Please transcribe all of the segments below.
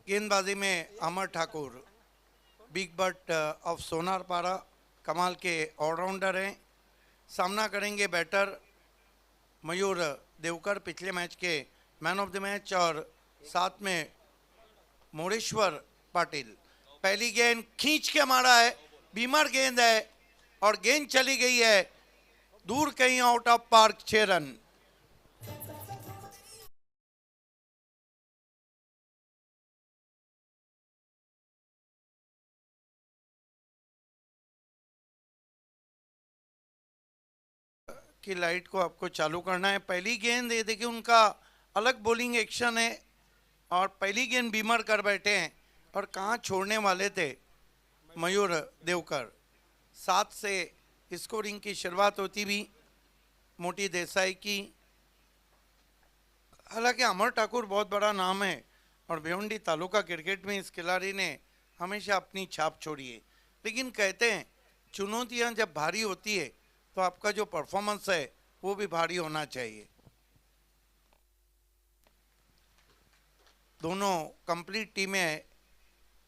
गेंदबाजी में Amar Thakur, big bat of Sonarpada, कमाल के ऑलराउंडर हैं। सामना करेंगे बैटर मयूर देवकर, पिछले मैच के मैन ऑफ द मैच, और साथ में मोरेश्वर पाटिल। पहली गेंद खींच के मारा है, बीमर गेंद है और गेंद चली गई है दूर कहीं आउट ऑफ पार्क, 6 रन। की लाइट को आपको चालू करना है। पहली गेंद, ये देखिए उनका अलग बॉलिंग एक्शन है और पहली गेंद बीमर कर बैठे हैं और कहाँ छोड़ने वाले थे मयूर देवकर। 7 से स्कोरिंग की शुरुआत होती भी मोटी देसाई की। हालांकि अमर ठाकुर बहुत बड़ा नाम है और भिवंडी तालुका क्रिकेट में इस खिलाड़ी ने हमेशा अपनी छाप छोड़ी है, लेकिन कहते हैं चुनौतियां जब भारी होती है तो आपका जो परफॉर्मेंस है वो भी भारी होना चाहिए। दोनों कंप्लीट टीमें हैं।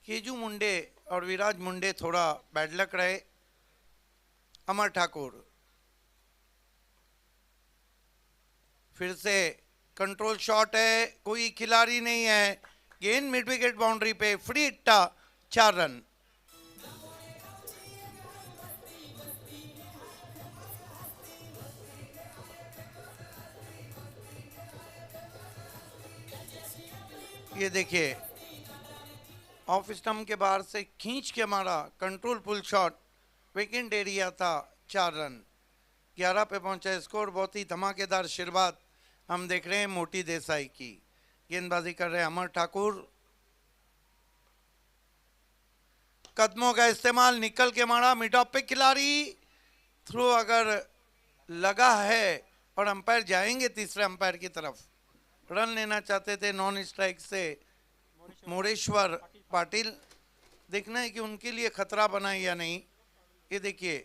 केजू मुंडे और विराज मुंडे थोड़ा बैड लक रहे। अमर ठाकुर फिर से कंट्रोल शॉट है, कोई खिलाड़ी नहीं है, गेंद मिड विकेट बाउंड्री पे, फ्री हिट्टा, 4 रन। ये देखिए ऑफ स्टंप के बाहर से खींच के मारा, control pull shot, wicket area था, 4 रन। 11 पे पहुंचा स्कोर। बहुत ही धमाकेदार शुरुआत हम देख रहे हैं मोटी देसाई की। गेंदबाजी कर रहे हैं अमर ठाकुर, कदमों का इस्तेमाल, निकल के मारा, मिड ऑफ पे खिलाड़ी, थ्रो अगर लगा है और अंपायर जाएंगे तीसरे अंपायर की तरफ। रन लेना चाहते थे नॉन स्ट्राइक से मोरेश्वर पाटिल। देखना है कि उनके लिए खतरा बना है या नहीं। ये देखिए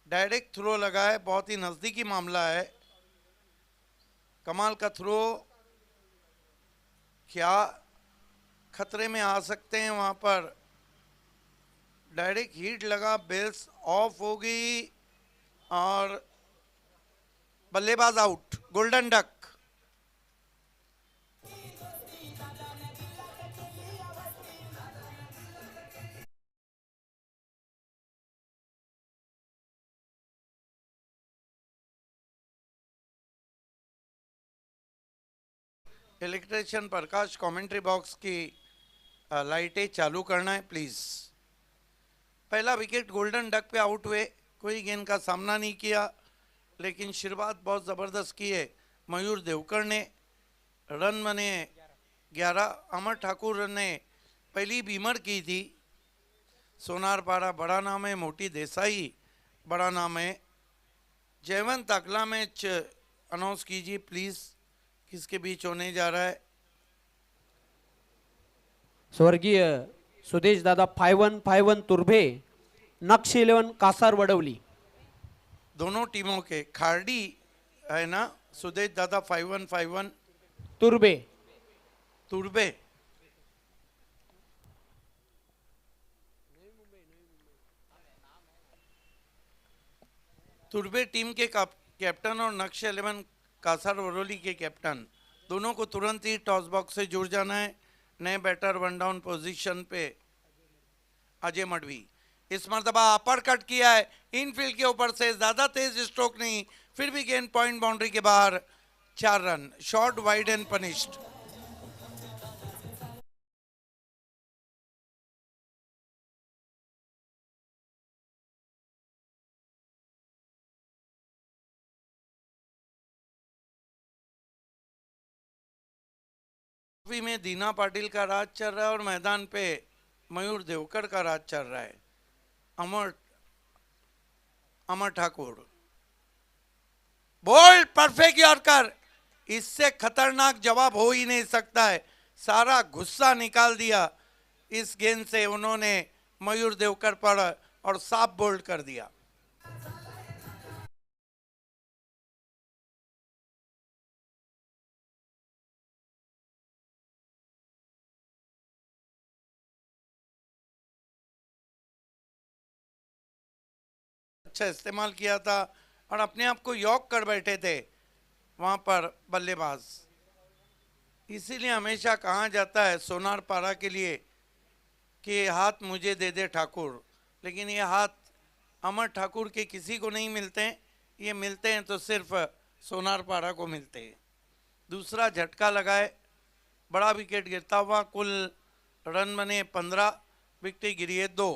डायरेक्ट थ्रो लगा है, बहुत ही नजदीकी मामला है। कमाल का थ्रो, क्या खतरे में आ सकते हैं वहां पर। डायरेक्ट हिट लगा, बेल्स ऑफ हो गई और बल्लेबाज आउट, गोल्डन डक। इलेक्ट्रिशियन प्रकाश, कमेंट्री बॉक्स की लाइटें चालू करना है प्लीज। पहला विकेट गोल्डन डक पे आउट हुए, कोई गेंद का सामना नहीं किया, लेकिन शुरुआत बहुत ज़बरदस्त की है मयूर देवकर ने। रन बने 11। अमर ठाकुर ने पहली बीमर की थी। सोनारपाड़ा बड़ा नाम है, मोटी देसाई बड़ा नाम है। जयवंत अगला मैच अनाउंस कीजिए प्लीज, किसके बीच होने जा रहा है। स्वर्गीय सुदेश दादा 5151 तुर्भे, नक्श 11 कासार वडवली। दोनों टीमों के खारडी है ना, सुदेश दादा 5151 तुर्भे। तुर्बे। तुर्बे टीम के कैप्टन और नक्श 11 कासार वरोली के कैप्टन, दोनों को तुरंत ही टॉस बॉक्स से जुड़ जाना है। नए बैटर वन डाउन पोजीशन पे अजय मडवी। इस मरतबा अपर कट किया है इनफील्ड के ऊपर से, ज्यादा तेज स्ट्रोक नहीं, फिर भी गेंद पॉइंट बाउंड्री के बाहर, 4 run. Short wide and punished. में दीना पाटिल का राज चल रहा है और मैदान पे मयूर देवकर का राज चल रहा है। अमर ठाकुर बोल्ड, परफेक्ट यॉर्कर, इससे खतरनाक जवाब हो ही नहीं सकता है। सारा गुस्सा निकाल दिया इस गेंद से उन्होंने मयूर देवकर पर और साफ बोल्ड कर दिया। अच्छा इस्तेमाल किया था और अपने आप को यॉक कर बैठे थे वहाँ पर बल्लेबाज। इसीलिए हमेशा कहा जाता है सोनार पारा के लिए कि ये हाथ मुझे दे दे ठाकुर, लेकिन ये हाथ अमर ठाकुर के किसी को नहीं मिलते हैं, ये मिलते हैं तो सिर्फ सोनार पारा को मिलते हैं। दूसरा झटका लगाए, बड़ा विकेट गिरता हुआ, कुल रन बने 15, विकेट गिरी है 2।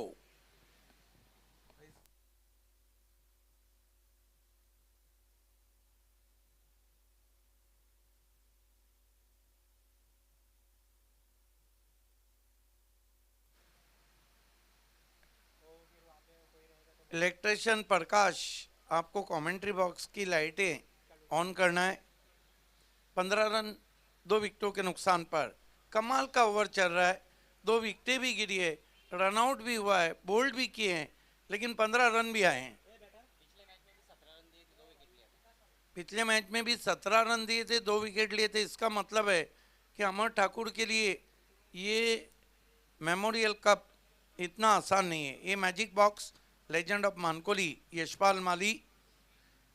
इलेक्ट्रिशियन प्रकाश, आपको कमेंट्री बॉक्स की लाइटें ऑन करना है। 15 रन 2 विकेटों के नुकसान पर। कमाल का ओवर चल रहा है, 2 विकेटें भी गिरी है, रनआउट भी हुआ है, बोल्ड भी किए हैं, लेकिन 15 रन भी आए हैं। पिछले मैच में भी 17 रन दिए थे, 2 विकेट लिए थे। इसका मतलब है कि अमर ठाकुर के लिए ये मेमोरियल कप इतना आसान नहीं है। ये magic box legend of Mankoli Yashpal Mali,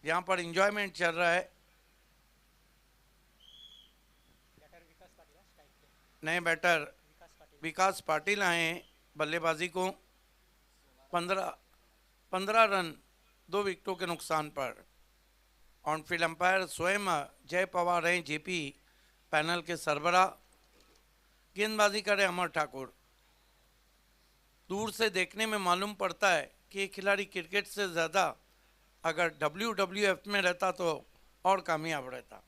यहाँ पर एंजॉयमेंट चल रहा है। नए बैटर विकास पाटिल आए हैं बल्लेबाजी को। 15 रन 2 विकेटों के नुकसान पर। ऑन फील्ड अंपायर स्वयं जय पवार हैं, जेपी पैनल के सरबरा। गेंदबाजी करे अमर ठाकुर। दूर से देखने में मालूम पड़ता है कि ये खिलाड़ी क्रिकेट से ज़्यादा अगर WWF में रहता तो और कामयाब रहता।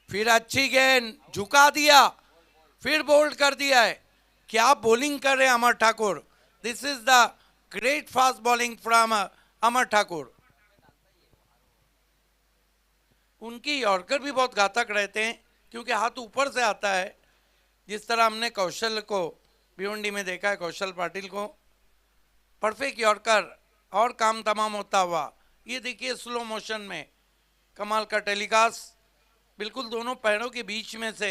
फिर अच्छी गेंद झुका दिया, फिर बोल्ड कर दिया है। क्या बॉलिंग कर रहे हैं Amar Thakur. This is the great fast bowling from Amar Thakur. उनकी यॉर्कर भी बहुत घातक रहते हैं क्योंकि हाथ ऊपर से आता है, जिस तरह हमने कौशल को भिवंडी में देखा है, कौशल पाटिल को। परफेक्ट यॉर्कर और काम तमाम होता हुआ। ये देखिए स्लो मोशन में कमाल का टेलीकास्ट, बिल्कुल दोनों पैरों के बीच में से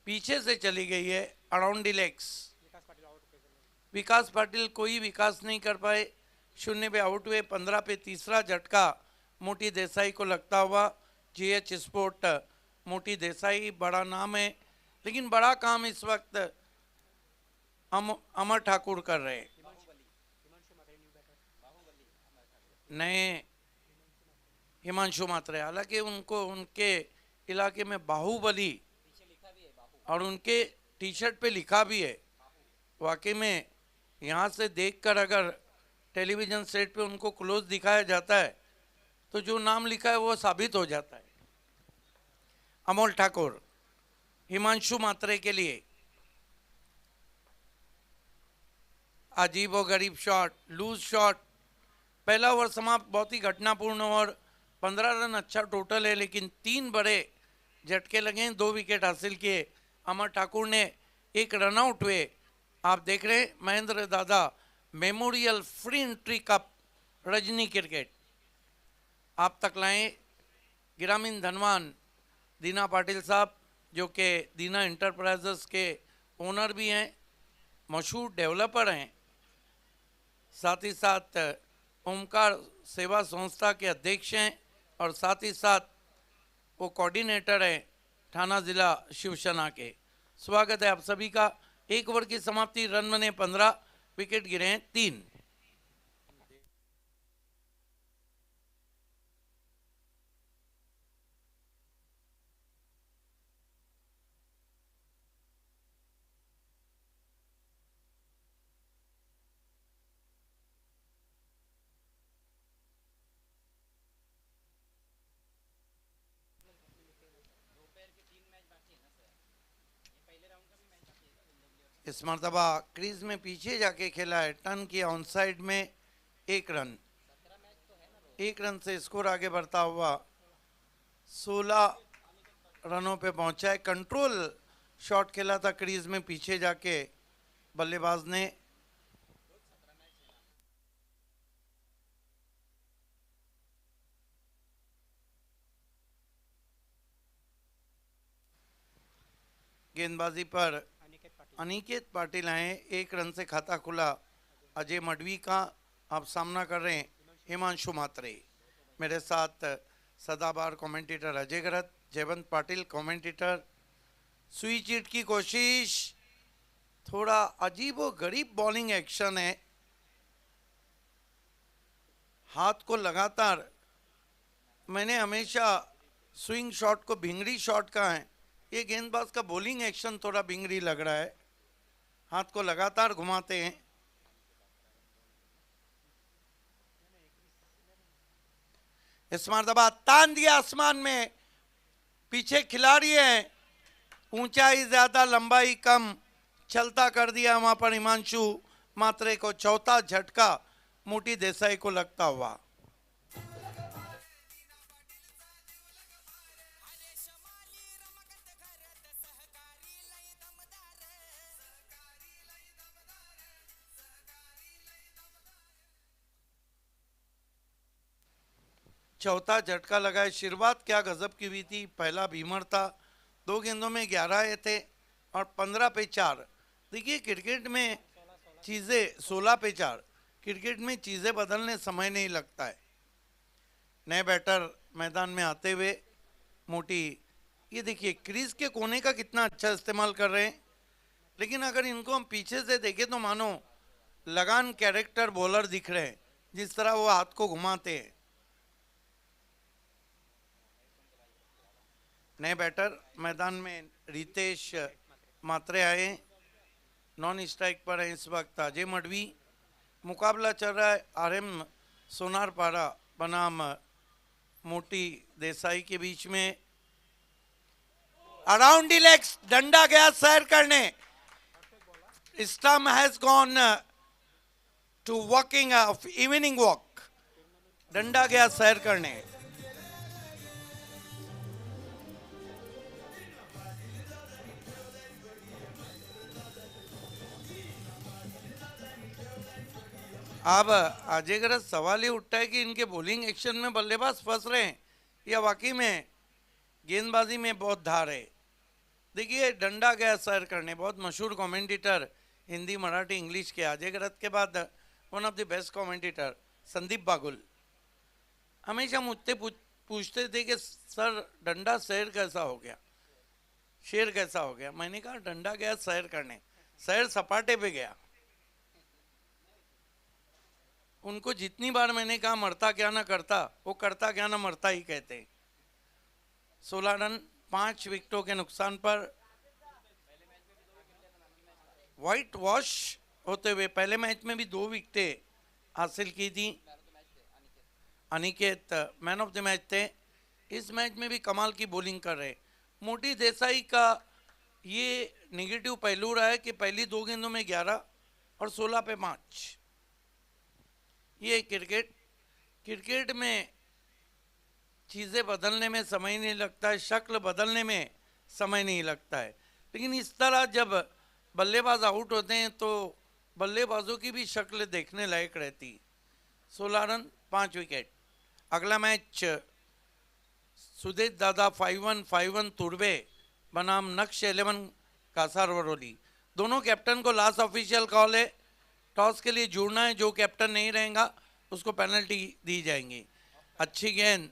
पीछे से चली गई है, अराउंड द लेग्स। विकास पाटिल कोई विकास नहीं कर पाए, 0 पे आउट हुए। 15 पे तीसरा झटका मोटी देसाई को लगता हुआ। GH स्पोर्ट मोटी देसाई बड़ा नाम है, लेकिन बड़ा काम इस वक्त अमर ठाकुर कर रहे हैं। नए हिमांशु मात्रे, हालांकि उनको उनके इलाके में बाहुबली और उनके टी शर्ट पे लिखा भी है। वाकई में यहाँ से देखकर अगर टेलीविजन सेट पे उनको क्लोज दिखाया जाता है तो जो नाम लिखा है वो साबित हो जाता है। अमोल ठाकुर हिमांशु मात्रे के लिए अजीब व गरीब शॉट, लूज शॉट। पहला ओवर समाप्त, बहुत ही घटनापूर्ण ओवर। 15 रन अच्छा टोटल है, लेकिन 3 बड़े झटके लगे, 2 विकेट हासिल किए। अमर ठाकुर ने 1 रन आउट हुए। आप देख रहे हैं महेंद्र दादा memorial free entry cup Rajni cricket आप तक लाएं। ग्रामीण धनवान दीना पाटिल साहब, जो कि दीना इंटरप्राइजेस के ओनर भी हैं, मशहूर डेवलपर हैं, साथ ही साथ ओमकार सेवा संस्था के अध्यक्ष हैं और साथ ही साथ वो कोऑर्डिनेटर हैं थाना जिला शिवसेना के। स्वागत है आप सभी का। 1 ओवर की समाप्ति, रन बने 15, विकेट गिरे हैं 3। इस मरतबा क्रीज में पीछे जाके खेला है, टर्न किया ऑन साइड में, 1 रन। 1 रन से स्कोर आगे बढ़ता हुआ 16 रनों पे पहुंचा है। कंट्रोल शॉट खेला था क्रीज में पीछे जाके बल्लेबाज ने। गेंदबाजी पर अनिकेत पाटिल आए, 1 रन से खाता खुला अजय मडवी का। आप सामना कर रहे हैं हिमांशु मात्रे। मेरे साथ सदाबहार कमेंटेटर अजय गरत, जयवंत पाटिल कमेंटेटर। सुई चीट की कोशिश, थोड़ा अजीबो गरीब बॉलिंग एक्शन है। हाथ को लगातार, मैंने हमेशा स्विंग शॉट को भिंगरी शॉट कहा है, ये गेंदबाज का बॉलिंग एक्शन थोड़ा भिंगरी लग रहा है। हाथ को लगातार घुमाते हैं। इस मरतबा तान दिया आसमान में, पीछे खिलाड़ी है, ऊंचाई ज्यादा लंबाई कम, चलता कर दिया वहां पर हिमांशु मात्रे को। चौथा झटका मोटी देसाई को लगता हुआ। चौथा झटका लगा है। शुरुआत क्या गजब की हुई थी। पहला बीमर था, 2 गेंदों में 11 आए थे और 15 पे 4। देखिए क्रिकेट में चीज़ें 16 पे 4, क्रिकेट में चीज़ें बदलने समय नहीं लगता है। नए बैटर मैदान में आते हुए मोटी, ये देखिए क्रीज के कोने का कितना अच्छा इस्तेमाल कर रहे हैं। लेकिन अगर इनको हम पीछे से देखें तो मानो लगान कैरेक्टर बॉलर दिख रहे हैं, जिस तरह वो हाथ को घुमाते हैं। नए बैटर मैदान में रितेश मात्रे आए, नॉन स्ट्राइक पर है इस वक्त अजय मडवी। मुकाबला चल रहा है RM सोनारपाड़ा बनाम मोटी देसाई के बीच में। अराउंड द लेग्स, डंडा गया सैर करने। Stump has gone to walking evening walk. डंडा गया सैर करने। अब अजय गरज सवाल ये उठता है कि इनके बॉलिंग एक्शन में बल्लेबाज फंस रहे हैं या वाकई में गेंदबाजी में बहुत धार है। देखिए डंडा गया सैर करने, बहुत मशहूर कमेंटेटर हिंदी मराठी इंग्लिश के। अजय गरज के बाद one of the best commentator Sandeep Bagul हमेशा मुझसे पूछते थे कि सर डंडा सैर कैसा हो गया, शेर कैसा हो गया। मैंने कहा डंडा गया सैर करने, सैर सपाटे पे गया। उनको जितनी बार मैंने कहा मरता क्या ना करता, वो करता क्या ना मरता ही कहते हैं। 16 रन 5 विकेटों के नुकसान पर व्हाइट वॉश होते हुए पहले मैच में भी 2 विकेटें हासिल की थी। Aniket man of the match थे। इस मैच में भी कमाल की बॉलिंग कर रहे। मोटी देसाई का ये नेगेटिव पहलू रहा है कि पहली 2 गेंदों में 11 और 16 पे 5। ये क्रिकेट में चीज़ें बदलने में समय नहीं लगता है, शक्ल बदलने में समय नहीं लगता है। लेकिन इस तरह जब बल्लेबाज आउट होते हैं तो बल्लेबाजों की भी शक्ल देखने लायक रहती। 16 रन 5 विकेट। अगला मैच सुदेश दादा 5-1 तुर्बे बनाम नक्श 11 कासार वरोली। दोनों कैप्टन को लास्ट ऑफिशियल कॉल है, टॉस के लिए जुड़ना है। जो कैप्टन नहीं रहेगा उसको पेनल्टी दी जाएंगी। अच्छी गेंद,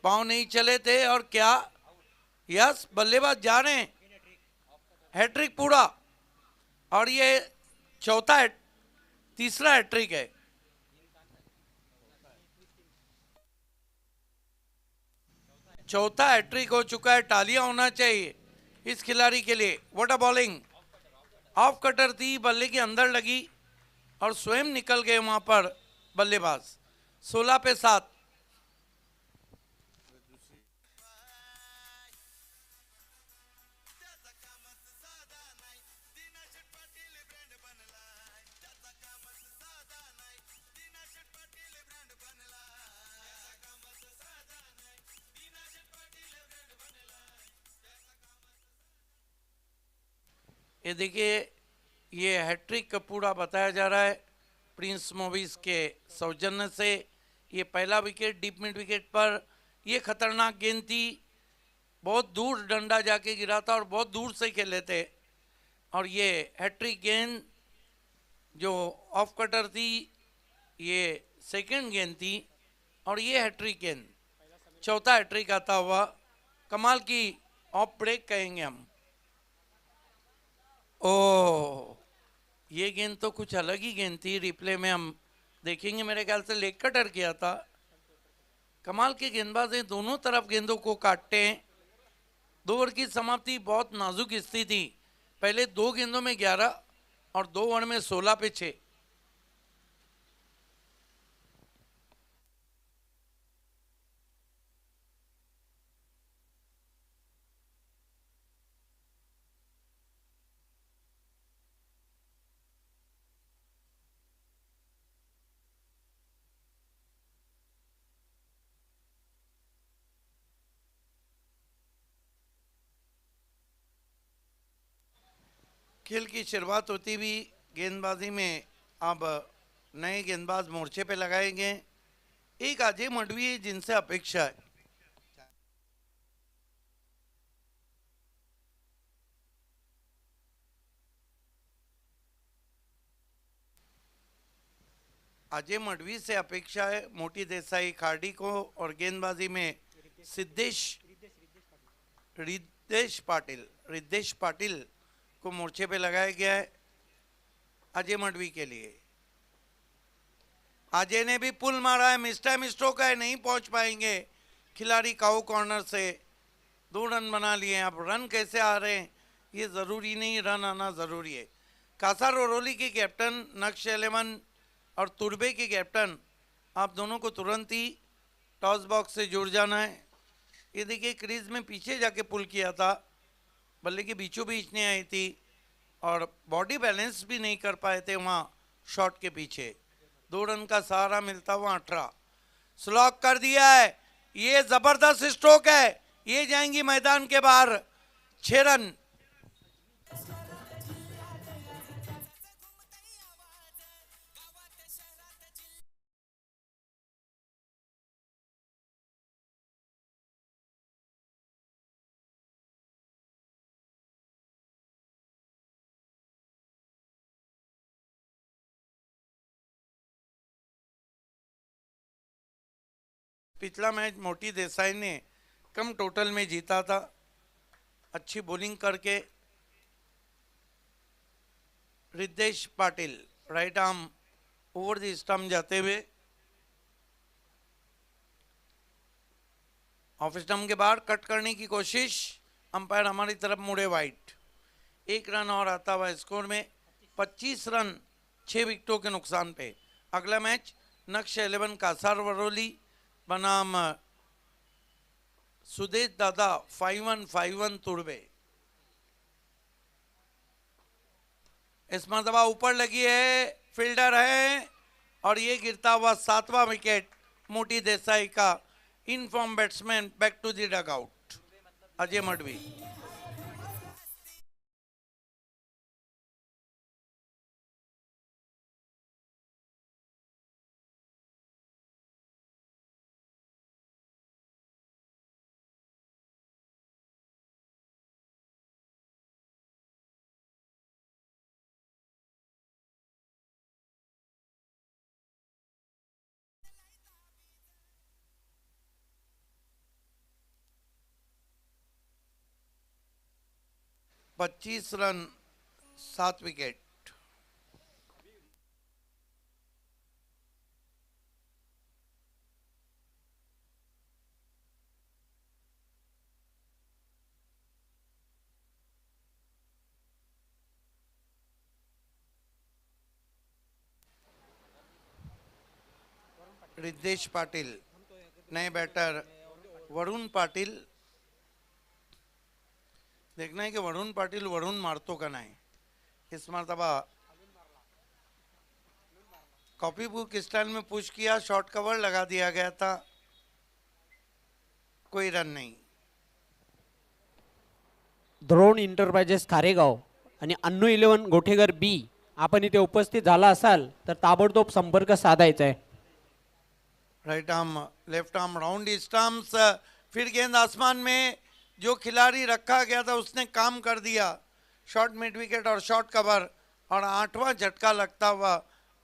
पांव नहीं चले थे और क्या यस बल्लेबाज जा रहे हैं। हैट्रिक पूरा, और ये तीसरा हैट्रिक है। चौथा हैट्रिक हो चुका है। तालियां होना चाहिए इस खिलाड़ी के लिए। What a bowling. Off cutter थी, बल्ले के अंदर लगी और स्वयं निकल गए वहां पर बल्लेबाज। 16 पे 7। ये देखिए ये हैट्रिक का पूरा बताया जा रहा है प्रिंस मूवीज के सौजन्य से। ये पहला विकेट डीप मिड विकेट पर, ये खतरनाक गेंद थी। बहुत दूर डंडा जाके गिरा था और बहुत दूर से खेले थे। और ये हैट्रिक गेंद जो ऑफ कटर थी, ये सेकंड गेंद थी और ये हैट्रिक गेंद, चौथा हैट्रिक आता हुआ, कमाल की ऑफ ब्रेक कहेंगे हम। ओ, ये गेंद तो कुछ अलग ही गेंद थी, रिप्ले में हम देखेंगे। मेरे ख्याल से लेग कटर किया था। कमाल के गेंदबाज हैं, दोनों तरफ गेंदों को काटते हैं। 2 ओवर की समाप्ति, बहुत नाजुक स्थिति। पहले 2 गेंदों में 11 और 2 ओवर में 16 पे 6। खेल की शुरुआत होती हुई गेंदबाजी में अब नए गेंदबाज मोर्चे पे लगाए गए। एक अजय मडवी है जिनसे अपेक्षा है। अजय मडवी से अपेक्षा है मोटी देसाई खाड़ी को, और गेंदबाजी में रिद्देश पाटिल को मोर्चे पे लगाया गया है अजय मडवी के लिए। अजय ने भी पुल मारा है, मिस टाइम स्ट्रोक है, नहीं पहुंच पाएंगे खिलाड़ी काऊ कॉर्नर से। 2 रन बना लिए। अब रन कैसे आ रहे हैं ये जरूरी नहीं, रन आना जरूरी है। कासार वरोली के कैप्टन, नक्श 11 और तुर्बे के कैप्टन, आप दोनों को तुरंत ही टॉस बॉक्स से जुड़ जाना है। ये देखिए क्रीज में पीछे जाके पुल किया था, बल्ले के बीचों बीच नहीं आई थी और बॉडी बैलेंस भी नहीं कर पाए थे वहाँ शॉट के पीछे। 2 रन का सहारा मिलता हुआ 18 स्लॉक कर दिया है। ये जबरदस्त स्ट्रोक है, ये जाएंगी मैदान के बाहर। 6 रन। पिछला मैच मोटी देसाई ने कम टोटल में जीता था, अच्छी बॉलिंग करके। Riddhesh Patil right arm over the stump जाते हुए, ऑफ स्टंप के बाहर कट करने की कोशिश, अंपायर हमारी तरफ मुड़े वाइट। 1 रन और आता हुआ स्कोर में 25 रन 6 विकेटों के नुकसान पे। अगला मैच नक्श 11 कासार वरोली बनाम सुदेश दादा 5151 तुर्बे। इस मरतबा ऊपर लगी है, फील्डर है और ये गिरता हुआ 7वां विकेट मोटी देसाई का। Inform batsman back to the dugout Ajay Madvi. पच्चीस रन 7 विकेट। रिद्देश पाटिल, नए बैटर वरुण पाटिल। देखना है कि वरुण पाटिल वरुण मारतो का नहीं। इस मरतबा कॉपी बुक स्टाइल में पुश किया, शॉर्ट कवर लगा दिया गया था, कोई रन नहीं। द्रोण इंटरप्राइजेस खारेगाव आणि अन्नू 11 गोठेगर बी, आपण इथे उपस्थित झाला असाल तर ताबडतोब संपर्क साधायचा आहे। Right arm left arm round stumps, फिर गेंद आसमान में। जो खिलाड़ी रखा गया था उसने काम कर दिया। शॉर्ट मिड विकेट और शॉर्ट कवर और 8वां झटका लगता हुआ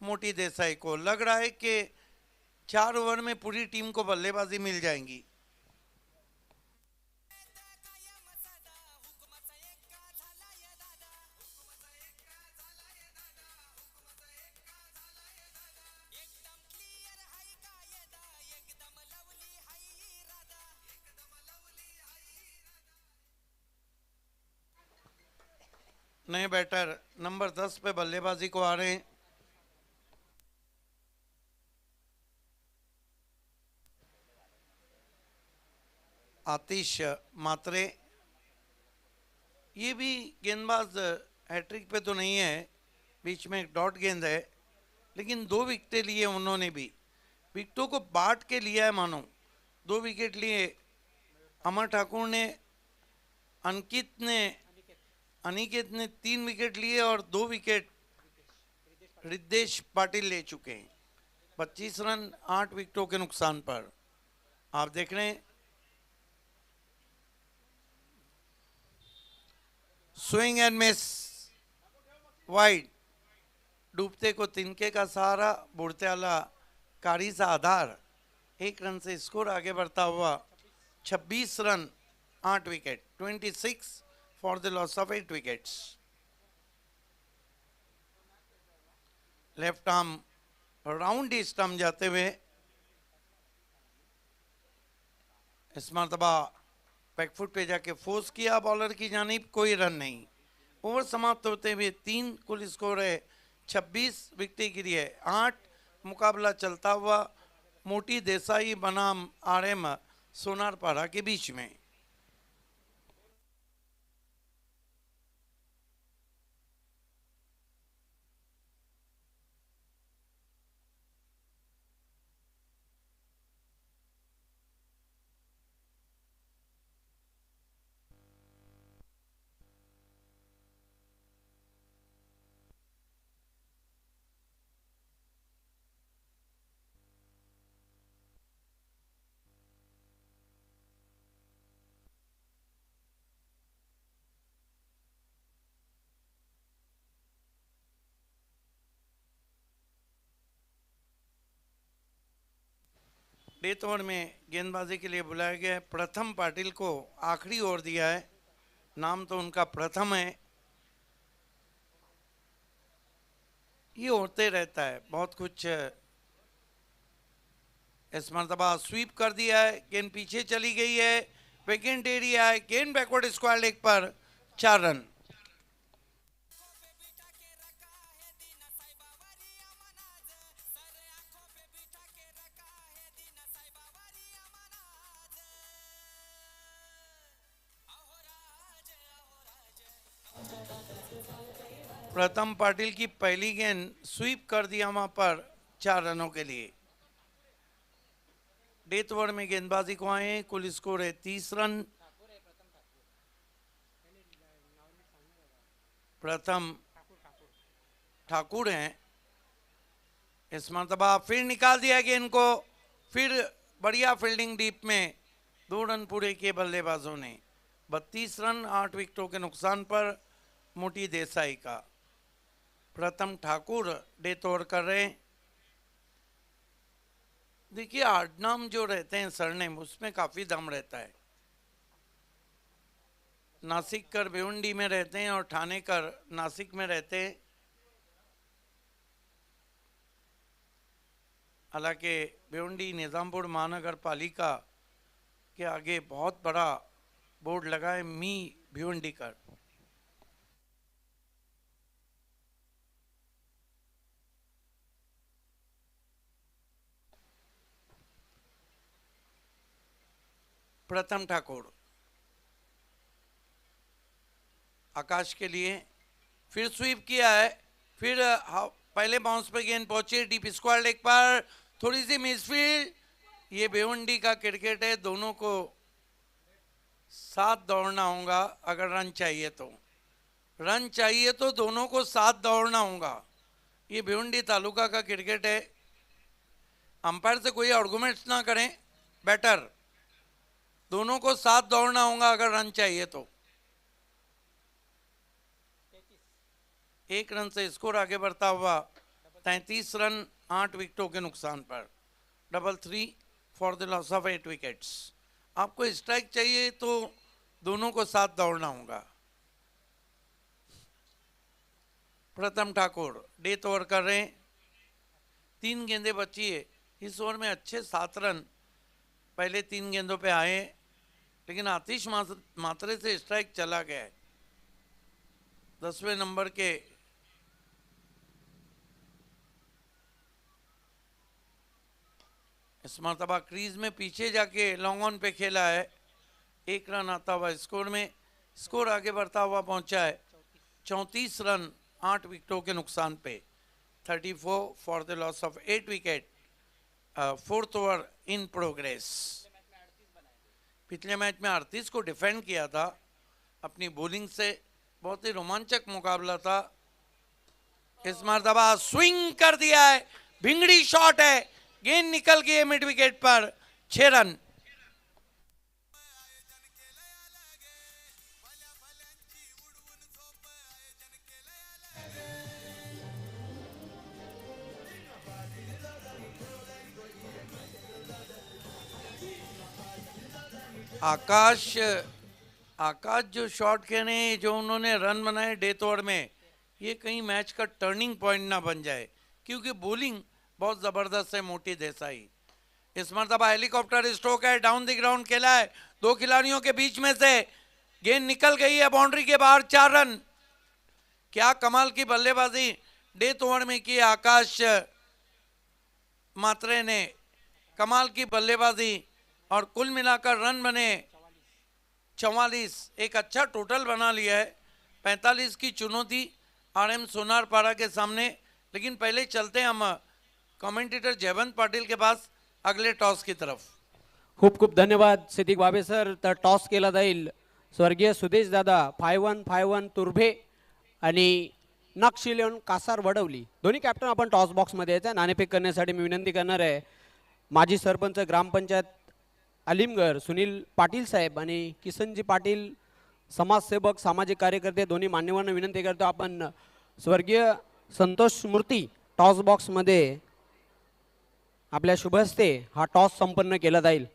मोटी देसाई को। लग रहा है कि 4 ओवर में पूरी टीम को बल्लेबाजी मिल जाएंगी। नए बैटर नंबर 10 पे बल्लेबाजी को आ रहे हैं। आतिश मात्रे, ये भी गेंदबाज हैट्रिक पे तो नहीं है, बीच में एक डॉट गेंद है, लेकिन 2 विकेटें लिए उन्होंने भी। विकेटों को बांट के लिया है मानो। 2 विकेट लिए अमर ठाकुर ने, अनिकेत ने 3 विकेट लिए और 2 विकेट रिद्धेश पाटिल ले चुके हैं। 25 रन 8 विकेटों के नुकसान पर। आप देख रहे हैं स्विंग एंड मिस, वाइड। डूबते को तिनके का सहारा, बुढ़ते वाला कारी सा आधार। 1 रन से स्कोर आगे बढ़ता हुआ 26 run 8 wicket, 26 for the loss of 8 wickets. Left arm round he stump जाते हुए इस मरतबा बैकफुट पे जाके फोर्स किया बॉलर की जानिब, कोई रन नहीं। ओवर समाप्त होते हुए 3 कुल स्कोर है, 26 विकेटें गिरी है, 8। मुकाबला चलता हुआ मोटी देसाई बनाम RM सोनारपाड़ा के बीच में। डेथ ओवर में गेंदबाजी के लिए बुलाया गया है प्रथम पाटिल को। आखिरी ओवर दिया है, नाम तो उनका प्रथम है। ये होते रहता है बहुत कुछ। इस मरतबा स्वीप कर दिया है, गेंद पीछे चली गई है, वेकेंट एरिया है, गेंद बैकवर्ड स्क्वायर लेग पर, 4 रन। प्रथम पाटिल की पहली गेंद स्वीप कर दिया वहां पर 4 रनों के लिए। डेथ ओवर में गेंदबाजी को आए हैं, कुल स्कोर है 30 रन। प्रथम ठाकुर हैं। इस मरतबा फिर निकाल दिया गेंद को, फिर बढ़िया फील्डिंग डीप में, 2 रन पूरे किए बल्लेबाजों ने। 32 रन 8 विकेटों के नुकसान पर मोटी देसाई का। प्रथम ठाकुर डेथ ओवर कर रहे हैं। देखिए आडनाम जो रहते हैं सरनेम, उसमें काफी दम रहता है। नासिक कर भिवंडी में रहते हैं और ठाणेकर नासिक में रहते हैं। हालांकि भिवंडी निजामपुर महानगर पालिका के आगे बहुत बड़ा बोर्ड लगा है, मी भिवंडीकर। प्रथम ठाकुर आकाश के लिए फिर स्वीप किया है, फिर पहले बाउंस पे गेंद पहुंची डीप स्क्वायर लेग पर, थोड़ी सी मिसफील्ड। ये भिवंडी का क्रिकेट है, दोनों को साथ दौड़ना होगा अगर रन चाहिए तो। रन चाहिए तो दोनों को साथ दौड़ना होगा। ये भिवंडी तालुका का क्रिकेट है। अंपायर से कोई आर्गुमेंट्स ना करें, बैटर दोनों को साथ दौड़ना होगा अगर रन चाहिए तो। 1 रन से स्कोर आगे बढ़ता हुआ 33 रन 8 विकेटों के नुकसान पर, 3 for the loss of 8 wickets. आपको स्ट्राइक चाहिए तो दोनों को साथ दौड़ना होगा। प्रथम ठाकुर डेथ ओवर कर रहे हैं, 3 गेंदें बची है। इस ओवर में अच्छे 7 रन पहले 3 गेंदों पे आए, लेकिन आतिश मात्रे से स्ट्राइक चला गया है। 10वें नंबर के इस मरतबा क्रीज में पीछे जाके लॉन्ग ऑन पे खेला है। 1 रन आता हुआ स्कोर में, स्कोर आगे बढ़ता हुआ पहुंचा है 34 रन 8 विकेटों के नुकसान पे, 34 for the loss of 8 wicket. 4th over in progress. पिछले मैच में 38 को डिफेंड किया था अपनी बॉलिंग से, बहुत ही रोमांचक मुकाबला था। इस मरतबा स्विंग कर दिया है, भिंगड़ी शॉट है, गेंद निकल गई है मिड विकेट पर, 6 रन। आकाश जो शॉट खेले, जो उन्होंने रन बनाए डेथ ओवर में, ये कहीं मैच का टर्निंग पॉइंट ना बन जाए, क्योंकि बॉलिंग बहुत जबरदस्त है मोटी देसाई। इस मरतबा हेलीकॉप्टर स्ट्रोक है, डाउन द ग्राउंड खेला है, 2 खिलाड़ियों के बीच में से गेंद निकल गई है बाउंड्री के बाहर, 4 रन। क्या कमाल की बल्लेबाजी डेथ ओवर में की आकाश मात्रे ने, कमाल की बल्लेबाजी, और कुल मिलाकर रन बने 44, एक अच्छा टोटल बना लिया है। 45 की चुनौती RM सोनारपाड़ा के सामने। लेकिन पहले चलते हैं हम कमेंटेटर जयवंत पाटील के पास अगले टॉस की तरफ। खूप खूप धन्यवाद सिद्दीक बाबे सर। तर टॉस केला जाईल स्वर्गीय सुदेश दादा 5151 तुर्भे आणि नक्ष 11 कासार वडवली, दोन्ही कॅप्टन आपण टॉस बॉक्समध्ये यायचं. नाणेफेक करण्यासाठी मी विनंती करणार आहे माजी सरपंच ग्रामपंचायत अलिमगड सुनील पाटील साहेब आणि किसनजी पाटील समाजसेवक सामाजिक कार्यकर्ते दोन्ही मान्यवरांना विनंती करतो आपण स्वर्गीय संतोष मूर्ती टॉस बॉक्समध्ये आपल्या शुभ हस्ते हा टॉस संपन्न केला जाईल.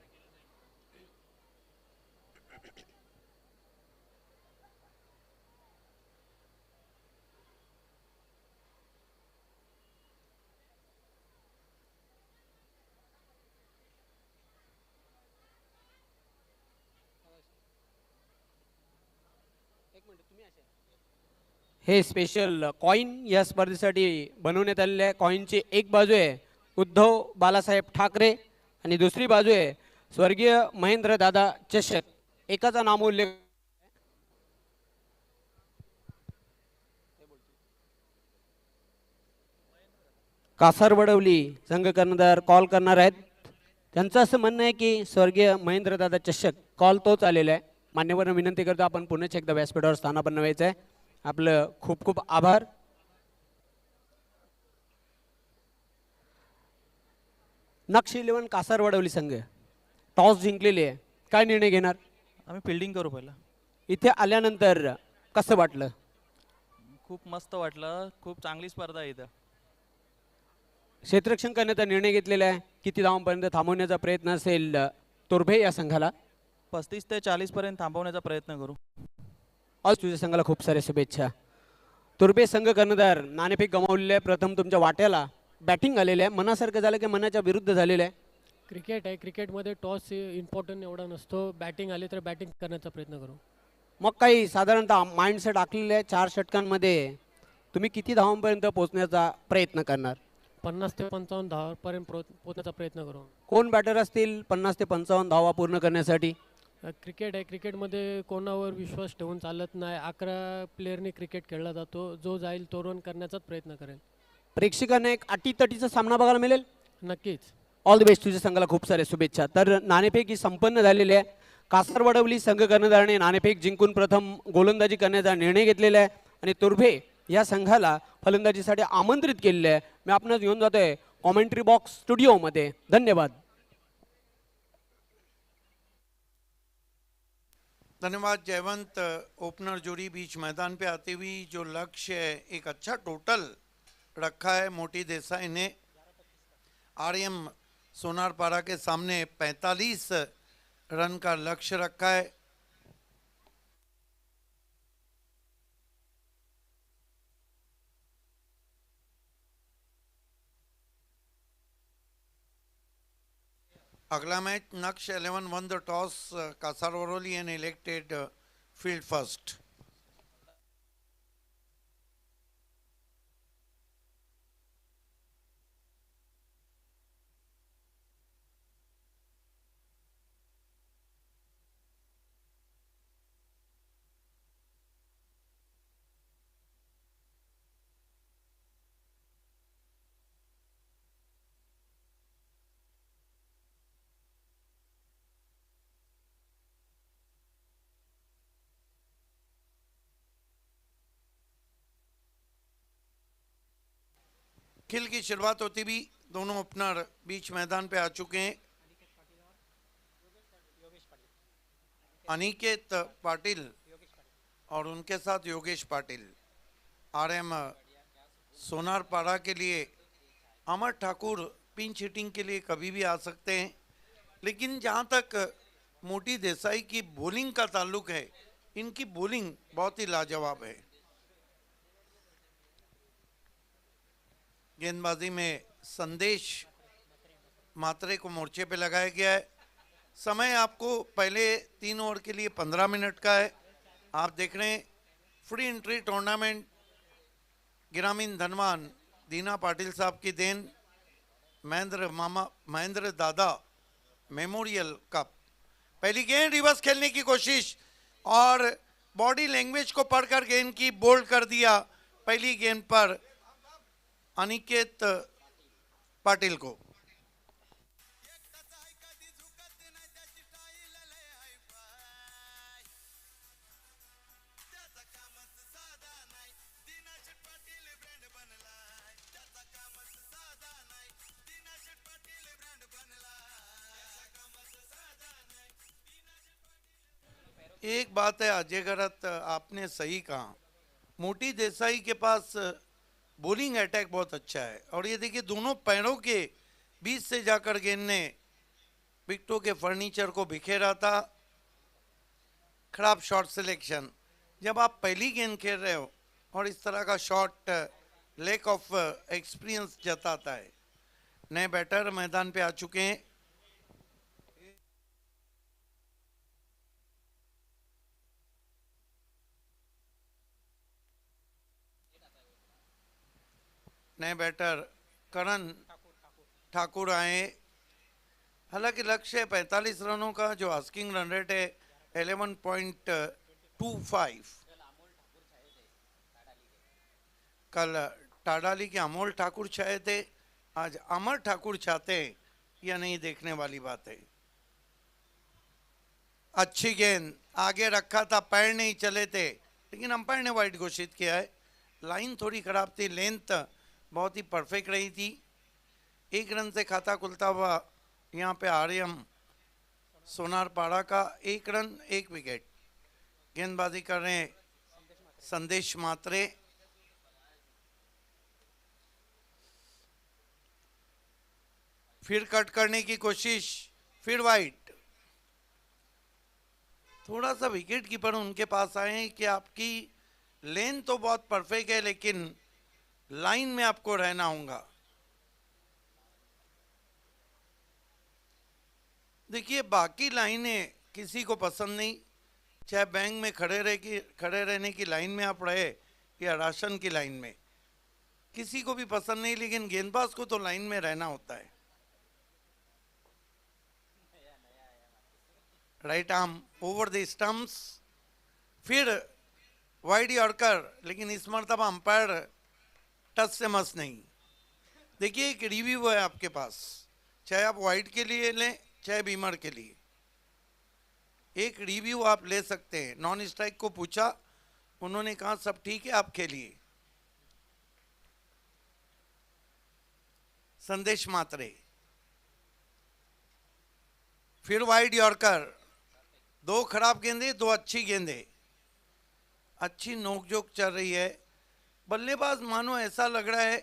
हे स्पेशल कॉइन या स्पर्धेसाठी बनवण्यात आलेले आहे. कॉइनची एक बाजू आहे उद्धव बालासाहेब ठाकरे आणि दुसरी बाजू आहे स्वर्गीय महेंद्र दादा चषक. एकाचा नामोल्लेख कासार वडवली संघ कर्णधार कॉल करणार आहेत. त्यांचं असं म्हणणं आहे की स्वर्गीय महेंद्र दादा चषक कॉल तोच आलेला आहे. मान्यवरांना विनंती करतो आपण पुन्हा एकदा व्यासपीठावर स्थानापन्न व्हायचं आहे. आपलं खूप खूप आभार. नक्ष 11 कासार वडवली संघ टॉस जिंकलेली आहे, काय निर्णय घेणार? आम्ही फिल्डिंग करू पहिला. इथे आल्यानंतर कसं वाटलं? खूप मस्त वाटलं, खूप चांगली स्पर्धा आहे इथं. क्षेत्ररक्षण करण्याचा निर्णय घेतलेला आहे. किती धावांपर्यंत थांबवण्याचा प्रयत्न असेल तुर्भे या संघाला? 35 ते 40 पर्यंत थांबवण्याचा प्रयत्न करू. आज तुझ्या संघाला खूप सारे शुभेच्छा. तुर्भे संघ कर्णधार नाणेफेक गमावलेले आहे. प्रथम तुमच्या वाट्याला बॅटिंग आलेलं आहे, मनासारखं झालं की मनाच्या विरुद्ध झालेलं आहे? क्रिकेट आहे, क्रिकेटमध्ये टॉस इम्पॉर्टंट एवढा नसतो. बॅटिंग आली तर बॅटिंग करण्याचा प्रयत्न करू. मग काही साधारणतः माइंडसेट आखलेले आहे. 4 षटकांमध्ये तुम्ही किती धावांपर्यंत पोहोचण्याचा प्रयत्न करणार? 50 ते 55 धावापर्यंत पोहोचण्याचा प्रयत्न करू. कोण बॅटर असतील 50 ते 55 धावा पूर्ण करण्यासाठी? क्रिकेट आहे, क्रिकेटमध्ये कोणावर विश्वास ठेवून चालत नाही. 11 प्लेयरनी क्रिकेट खेळला जातो, जो जाईल तो रन करण्याचाच प्रयत्न करेल. प्रेक्षकांना एक अटीतटीचा सामना बघायला मिळेल. नक्कीच. All the best. तुझ्या संघाला खूप सारे शुभेच्छा. तर नाणेफेक ही संपन्न झालेली आहे. कासार वडवली संघ कर्णधाराने नाणेफेक जिंकून प्रथम गोलंदाजी करण्याचा निर्णय घेतलेला आहे आणि तुर्भे या संघाला फलंदाजीसाठी आमंत्रित केलेले आहे. मी आपणास घेऊन जातोय कॉमेंट्री बॉक्स स्टुडिओमध्ये. धन्यवाद. धन्यवाद जयवंत. ओपनर जोड़ी बीच मैदान पे आते हुई जो लक्ष्य है एक अच्छा टोटल रखा है मोटी देसाई ने। आरएम सोनारपाड़ा के सामने 45 रन का लक्ष्य रखा है। अगला मैच नक्श 11 won the toss, Kasaragod and elected field first. खेल की शुरुआत होती भी दोनों ओपनर बीच मैदान पे आ चुके हैं। अनिकेत पाटिल और उनके साथ योगेश पाटिल। आरएम सोनारपाड़ा के लिए अमर ठाकुर पिंच हिटिंग के लिए कभी भी आ सकते हैं, लेकिन जहां तक मोटी देसाई की बॉलिंग का ताल्लुक है, इनकी बॉलिंग बहुत ही लाजवाब है। गेंदबाजी में संदेश मात्रे को मोर्चे पे लगाया गया है। समय आपको पहले 3 ओवर के लिए 15 मिनट का है। आप देख रहे हैं फ्री एंट्री टूर्नामेंट ग्रामीण धनवान दीना पाटिल साहब की देन, महेंद्र दादा मेमोरियल कप। पहली गेंद रिवर्स खेलने की कोशिश और बॉडी लैंग्वेज को पढ़कर गेंद की बोल्ड कर दिया पहली गेंद पर अनिकेत पाटिल को। एक बात है अजय गरत, आपने सही कहा, मोटी देसाई के पास बॉलिंग अटैक बहुत अच्छा है। और ये देखिए दोनों पैरों के बीच से जाकर गेंद ने विकेटों के फर्नीचर को बिखेरा था। खराब शॉट सिलेक्शन। जब आप पहली गेंद खेल रहे हो और इस तरह का शॉट लैक ऑफ एक्सपीरियंस जताता है। नए बैटर मैदान पे आ चुके हैं। नए बैटर करण ठाकुर आए। हालांकि लक्ष्य है 45 रनों का, जो आस्किंग रन रेट है 11.25। कल टाडाली के अमोल ठाकुर छाए थे, आज अमर ठाकुर चाहते हैं, यह नहीं देखने वाली बात है। अच्छी गेंद आगे रखा था, पैर नहीं चले थे, लेकिन अंपायर ने वाइड घोषित किया है। लाइन थोड़ी खराब थी, लेंथ बहुत ही परफेक्ट रही थी। 1 रन से खाता खुलता हुआ यहाँ पे आरएम सोनारपाड़ा का 1 रन 1 विकेट। गेंदबाजी कर रहे हैं संदेश मात्रे। फिर कट करने की कोशिश, फिर वाइड। थोड़ा सा विकेट कीपर उनके पास आए हैं कि आपकी लेन तो बहुत परफेक्ट है, लेकिन लाइन में आपको रहना होगा। देखिए बाकी लाइनें किसी को पसंद नहीं, चाहे बैंक में खड़े रहने की लाइन में आप रहे या राशन की लाइन में, किसी को भी पसंद नहीं, लेकिन गेंदबाज को तो लाइन में रहना होता है। Right arm over the stumps, फिर वाइड यॉर्कर, लेकिन इस मरतबा अंपायर टच से मस नहीं। देखिए एक रिव्यू है आपके पास, चाहे आप वाइड के लिए लें चाहे बीमर के लिए, एक रिव्यू आप ले सकते हैं। नॉन स्ट्राइक को पूछा, उन्होंने कहा सब ठीक है आप खेलिए। संदेश मात्रे, फिर वाइड यॉर्कर। 2 खराब गेंदे, 2 अच्छी गेंदे, अच्छी नोकझोंक चल रही है। बल्लेबाज मानो ऐसा लग रहा है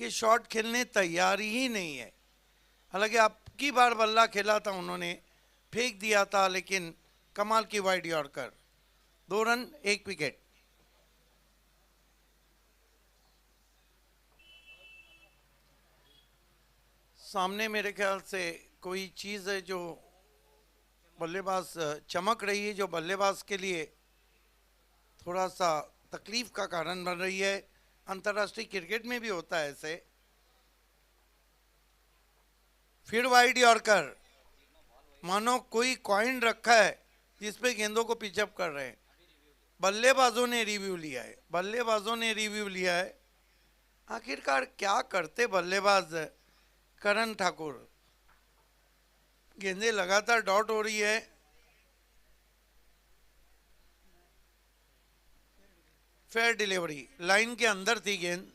कि शॉट खेलने तैयार ही नहीं है। हालांकि आपकी बार बल्ला खेला था उन्होंने, फेंक दिया था, लेकिन कमाल की वाइड यॉर्कर। 2 run 1 wicket. सामने मेरे ख्याल से कोई चीज है जो बल्लेबाज चमक रही है, जो बल्लेबाज के लिए थोड़ा सा तकलीफ का कारण बन रही है। अंतर्राष्ट्रीय क्रिकेट में भी होता है ऐसे। फिर वाइड यॉर्कर, मानो कोई कॉइन रखा है जिसपे गेंदों को पिचअप कर रहे हैं। बल्लेबाजों ने रिव्यू लिया है, बल्लेबाजों ने रिव्यू लिया है। आखिरकार क्या करते बल्लेबाज करण ठाकुर। गेंदें लगातार डॉट हो रही है। फेयर डिलीवरी, लाइन के अंदर थी गेंद।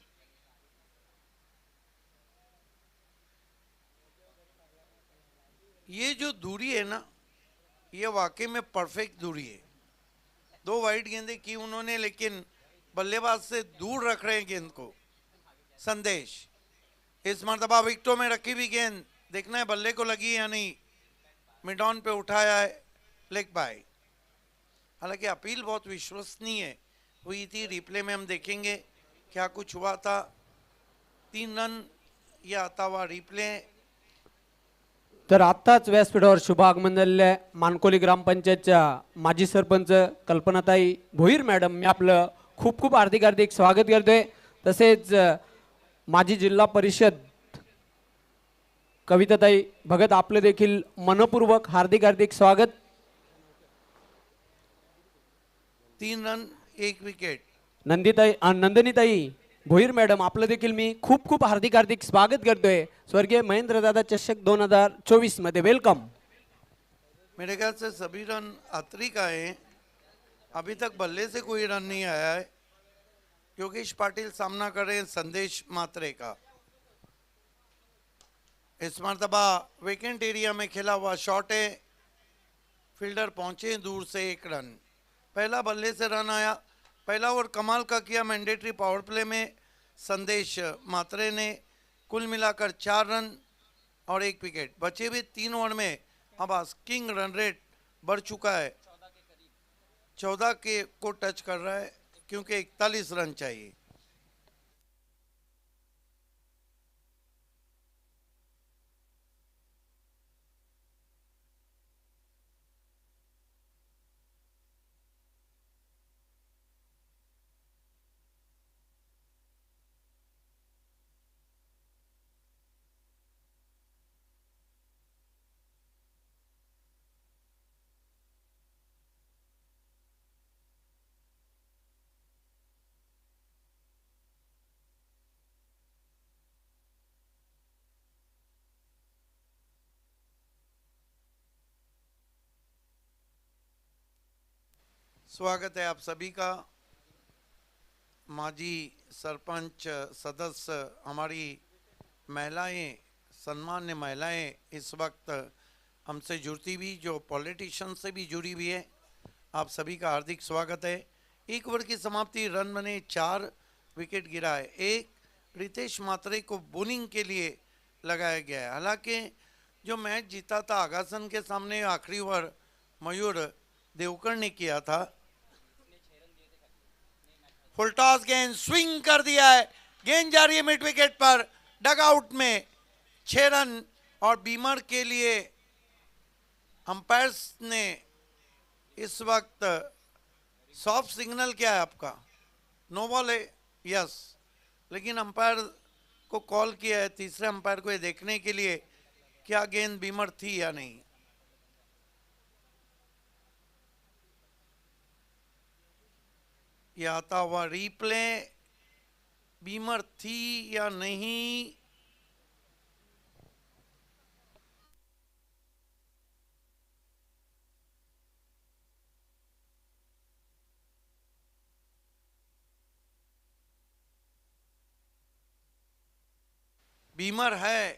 ये जो दूरी है ना, ये वाकई में परफेक्ट दूरी है। 2 वाइड गेंदें की उन्होंने, लेकिन बल्लेबाज से दूर रख रहे हैं गेंद को। संदेश इस मर्तबा विकेटों में रखी हुई गेंद, देखना है बल्ले को लगी या नहीं। मिड ऑन पे उठाया है, लेग बाय। हालांकि अपील बहुत विश्वसनीय हुई थी। रिप्ले में हम देखेंगे क्या कुछ हुआ था। 3 रन या आता हुआ रिप्ले। तर आत्ताच व्यासपीठावर शुभ आगमन झालेल्या मानकोली ग्रामपंचायतच्या माजी सरपंच कल्पनाताई भोईर मॅडम, मी आपलं खूप खूप हार्दिक स्वागत करतोय। तसेच माजी जिल्हा परिषद कविताताई भगत, आपलं देखील मनपूर्वक हार्दिक स्वागत। 3 रन 1 विकेट। नंदिनीताई भोईर मॅडम, आपलं देखील मी खूप खूप हार्दिक स्वागत करतोय स्वर्गीय महेंद्रदादा चषक 2024 मध्ये। वेलकम। मेरे ख्याल से सभी रन अतरिक आए हैं। अभी तक बल्ले से कोई रन नहीं आया है। योगेश पाटिल सामना कर रहे हैं संदेश मात्रे का। इस मरतबा वेकेंट एरिया में खेला हुआ शॉट है, फील्डर पहुंचे दूर से 1 रन। पहला बल्ले से रन आया। पहला ओवर कमाल का किया मैंडेटरी पावर प्ले में संदेश मात्रे ने। कुल मिलाकर 4 रन और 1 विकेट। बचे हुए 3 ओवर में अब आस्किंग रन रेट बढ़ चुका है, 14 के को टच कर रहा है, क्योंकि 41 रन चाहिए। स्वागत है आप सभी का। माजी सरपंच सदस्य, हमारी महिलाएं, सम्मान्य महिलाएं इस वक्त हमसे जुड़ती हुई, जो पॉलिटिशियन से भी जुड़ी हुई है, आप सभी का हार्दिक स्वागत है। 1 ओवर की समाप्ति, रन बने 4, विकेट गिरा है 1। रितेश मात्रे को बोलिंग के लिए लगाया गया है। हालांकि जो मैच जीता था आगासन के सामने, आखिरी ओवर मयूर देवकर ने किया था। फुल टॉस गेंद स्विंग कर दिया है, गेंद जा रही है मिड विकेट पर, डगआउट में 6 रन। और बीमर के लिए अंपायर्स ने इस वक्त सॉफ्ट सिग्नल क्या है आपका, नो बॉल है, यस, लेकिन अंपायर को कॉल किया है तीसरे अंपायर को ये देखने के लिए क्या गेंद बीमर थी या नहीं। यह आता हुआ रिप्ले, बीमर थी या नहीं। बीमर है।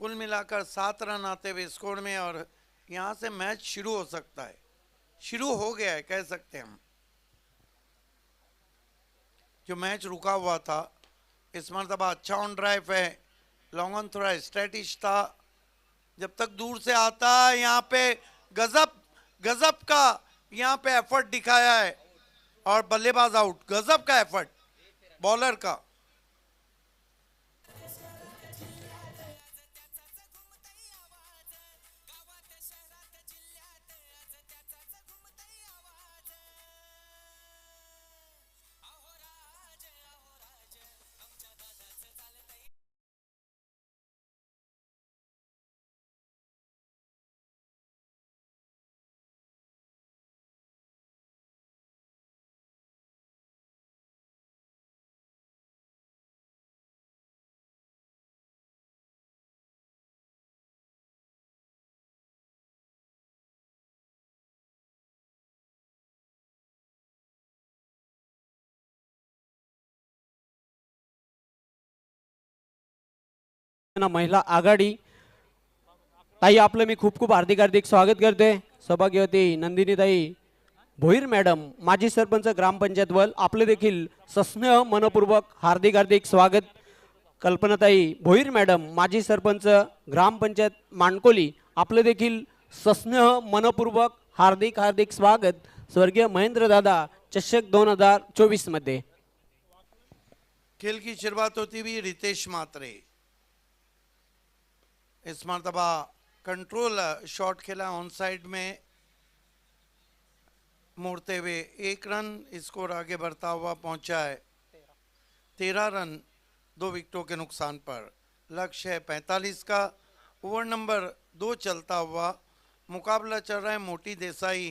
कुल मिलाकर 7 रन आते हुए स्कोर में, और यहां से मैच शुरू हो सकता है, शुरू हो गया है कह सकते हैं हम। जो मैच रुका हुआ था इस मरतबा अच्छा ऑन ड्राइव है, लॉन्ग ऑन थोड़ा स्ट्रेटिश था, जब तक दूर से आता है यहाँ पे गजब गजब का यहाँ पे एफर्ट दिखाया है और बल्लेबाज आउट, गजब का एफर्ट बॉलर का। महिला आघाडी ताई आपलं मी खूप खूप हार्दिक हार्दिक स्वागत करते। सौभाग्यवती नंदिनी ताई भोईर मॅडम माजी सरपंच ग्रामपंचायत वल आपले देखील सस्नेह मनपूर्वक हार्दिक हार्दिक स्वागत। कल्पनाताई भोईर मॅडम माजी सरपंच ग्रामपंचायत मानकोली आपले देखील सस्नेह मनपूर्वक हार्दिक हार्दिक स्वागत। स्वर्गीय महेंद्र दादा चषक 2024 मध्ये खेल की शुरुआत होती हुई रितेश मात्रे, इस मरतबा कंट्रोल शॉट खेला ऑन साइड में मोड़ते हुए 1 रन, स्कोर आगे बढ़ता हुआ पहुंचा है 13 रन 2 विकेटों के नुकसान पर। लक्ष्य है 45 का। ओवर नंबर 2 चलता हुआ मुकाबला चल रहा है मोटी देसाई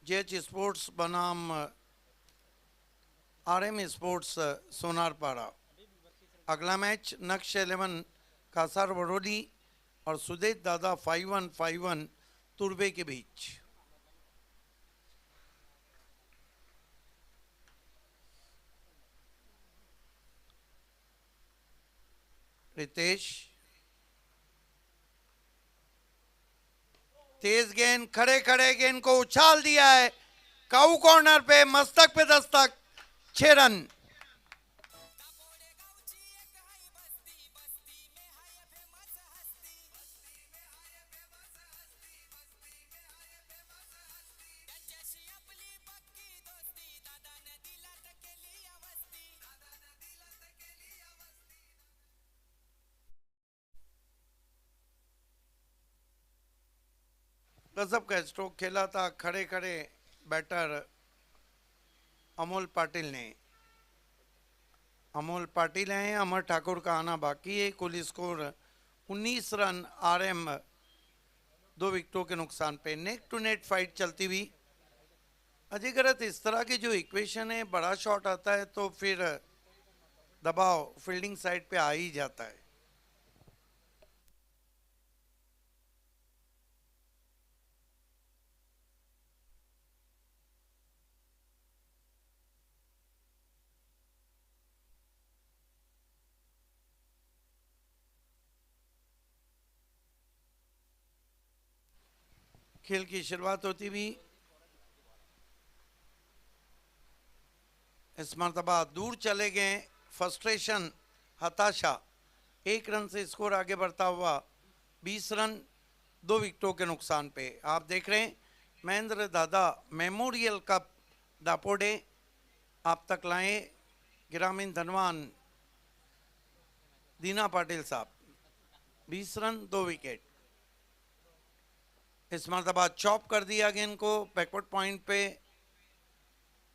जेएच स्पोर्ट्स बनाम आरएम स्पोर्ट्स सोनारपाड़ा। अगला मैच नक्श 11 कासार बड़ोली और सुदेश दादा 5151 तुर्बे के बीच। रितेश तेज गेंद, खड़े खड़े गेंद को उछाल दिया है काऊ कॉर्नर पे, मस्तक पे दस्तक, 6 रन। गजब का स्ट्रोक खेला था खड़े खड़े बैटर अमोल पाटिल ने। अमोल पाटिल हैं, अमर ठाकुर का आना बाकी है। कुल स्कोर 19 रन आरएम 2 विकेटों के नुकसान पे। नेक टू नेट फाइट चलती हुई। अजीगरत इस तरह की जो इक्वेशन है, बड़ा शॉट आता है तो फिर दबाव फील्डिंग साइड पे आ ही जाता है। खेल की शुरुआत होती हुई इस मरतबा दूर चले गए, फ्रस्ट्रेशन, हताशा। 1 रन से स्कोर आगे बढ़ता हुआ 20 रन 2 विकेटों के नुकसान पे। आप देख रहे हैं महेंद्र दादा मेमोरियल कप दापोडे आप तक लाए ग्रामीण धनवान दीना पाटिल साहब। 20 रन 2 विकेट। इस मरतबा चॉप कर दिया गेंद को बैकवर्ड पॉइंट पे,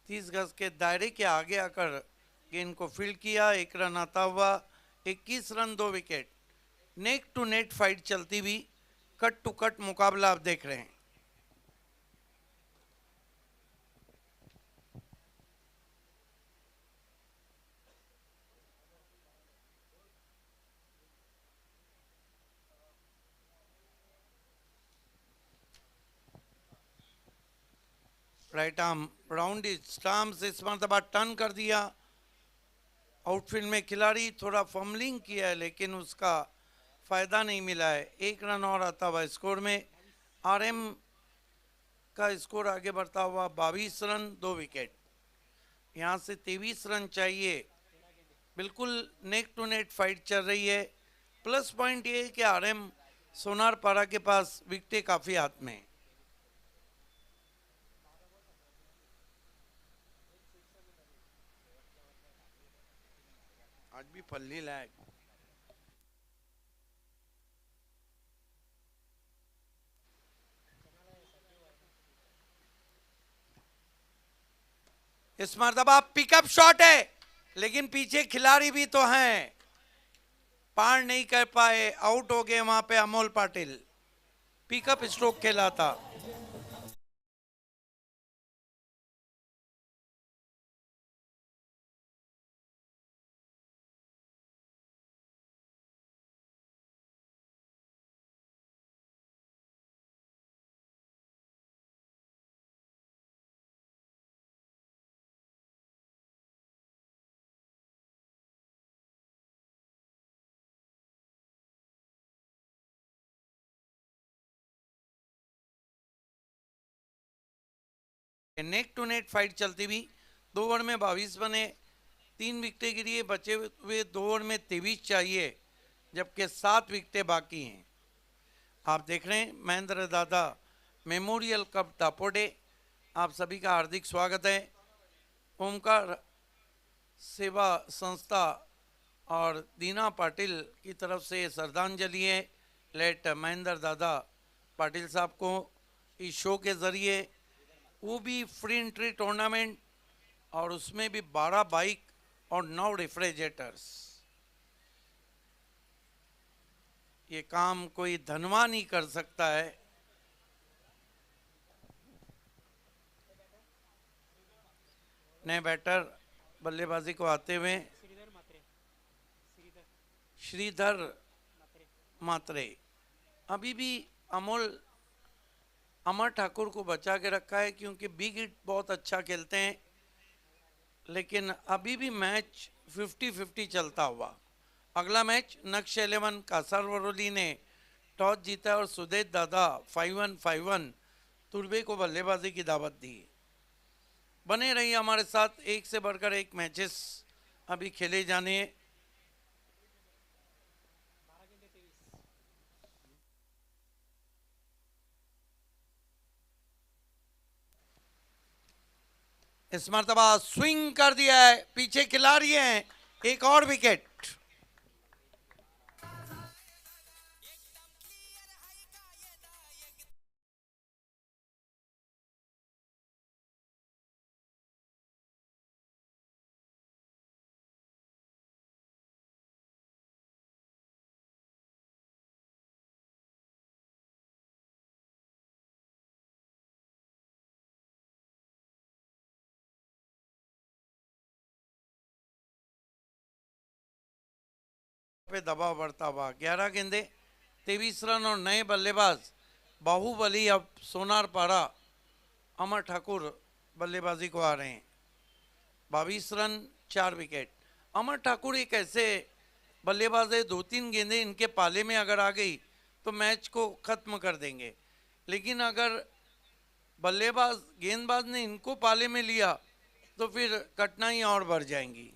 30 गज के दायरे के आगे आकर गेंद को फील्ड किया। 1 रन आता हुआ 21 run 2 wicket. Neck to neck fight चलती हुई, कट टू कट मुकाबला आप देख रहे हैं। राइट आर्म राउंड स्टाम्स इस मरतबा टर्न कर दिया। आउटफील्ड में खिलाड़ी थोड़ा फम्बलिंग किया है लेकिन उसका फायदा नहीं मिला है। 1 रन और आता हुआ स्कोर में। आरएम का स्कोर आगे बढ़ता हुआ 22 रन 2 विकेट। यहाँ से 23 रन चाहिए बिल्कुल नेक टू नेट फाइट चल रही है। प्लस पॉइंट ये है कि आरएम सोनारपाड़ा के पास विकेटें काफी हाथ में हैं। आज भी पल्ली लायक इस मर्तबा पिकअप शॉट है, लेकिन पीछे खिलाड़ी भी तो हैं, पार नहीं कर पाए, आउट हो गए वहां पे अमोल पाटिल। पिकअप स्ट्रोक खेला था। नेक टू नेट फाइट चलती हुई 2 ओवर में 22 बने, 3 विकेटें गिरी है, बचे हुए 2 ओवर में 23 चाहिए, जबकि 7 विकेटें बाकी हैं। आप देख रहे हैं महेंद्र दादा मेमोरियल कप दापोडे। आप सभी का हार्दिक स्वागत है। ओमकार सेवा संस्था और दीना पाटिल की तरफ से श्रद्धांजलि है लेट महेंद्र दादा पाटिल साहब को। इस शो के ज़रिए वो भी फ्री एंट्री टूर्नामेंट और उसमें भी 12 बाइक और 9 रेफ्रिजरेटर्स। ये काम कोई धनवान ही कर सकता है। नए बैटर बल्लेबाजी को आते हुए श्रीधर मात्रे। अभी भी अमर ठाकुर को बचा के रखा है क्योंकि बिग हिट बहुत अच्छा खेलते हैं, लेकिन अभी भी मैच 50-50 चलता हुआ। अगला मैच नक्श 11 कासारवरोली ने टॉस जीता और सुदेश दादा 5-1 तुर्बे को बल्लेबाजी की दावत दी। बने रहिए हमारे साथ, एक से बढ़कर एक मैचेस अभी खेले जाने हैं। इस मर्तबा स्विंग कर दिया है, पीछे खिलाड़ी हैं, एक और विकेट। पे दबाव बढ़ता हुआ 11 गेंदे 23 रन और नए बल्लेबाज बाहुबली अब सोनारपाड़ा अमर ठाकुर बल्लेबाजी को आ रहे हैं। 22 रन 4 विकेट। अमर ठाकुर एक ऐसे बल्लेबाज है, 2-3 गेंदें इनके पाले में अगर आ गई तो मैच को खत्म कर देंगे, लेकिन अगर बल्लेबाज गेंदबाज ने इनको पाले में लिया तो फिर कठिनाइयां और बढ़ जाएंगी।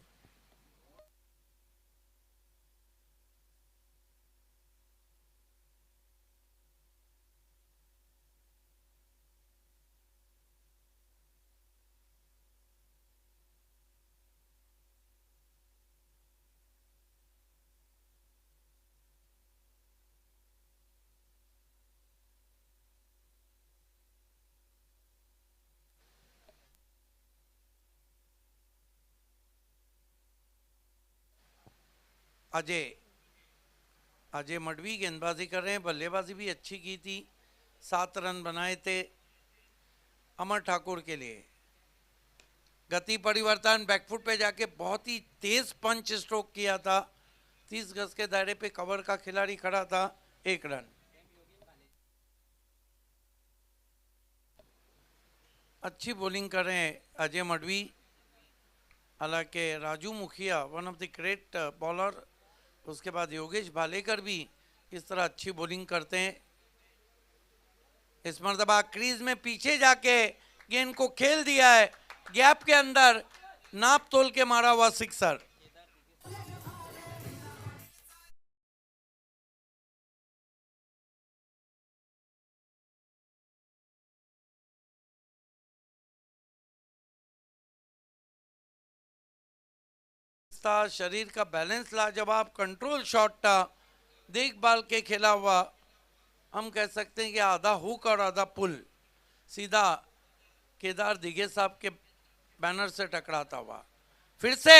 अजय मडवी गेंदबाजी कर रहे हैं, बल्लेबाजी भी अच्छी की थी, 7 रन बनाए थे अमर ठाकुर के लिए। गति परिवर्तन, बैकफुट पे जाके बहुत ही तेज पंच स्ट्रोक किया था, 30 गज के दायरे पे कवर का खिलाड़ी खड़ा था, 1 रन। अच्छी बॉलिंग कर रहे हैं अजय मडवी। हालांकि राजू मुखिया one of the great bowler, उसके बाद योगेश भालेकर भी इस तरह अच्छी बॉलिंग करते हैं। इस मर्तबा क्रीज में पीछे जाके गेंद को खेल दिया है, गैप के अंदर नाप तोल के मारा हुआ सिक्सर। था, शरीर का बैलेंस लाजवाब, कंट्रोल शॉट था, देखभाल के खेला हुआ। हम कह सकते हैं कि आधा हुक और आधा पुल सीधा केदार दिघे साहब के बैनर से टकराता हुआ। फिर से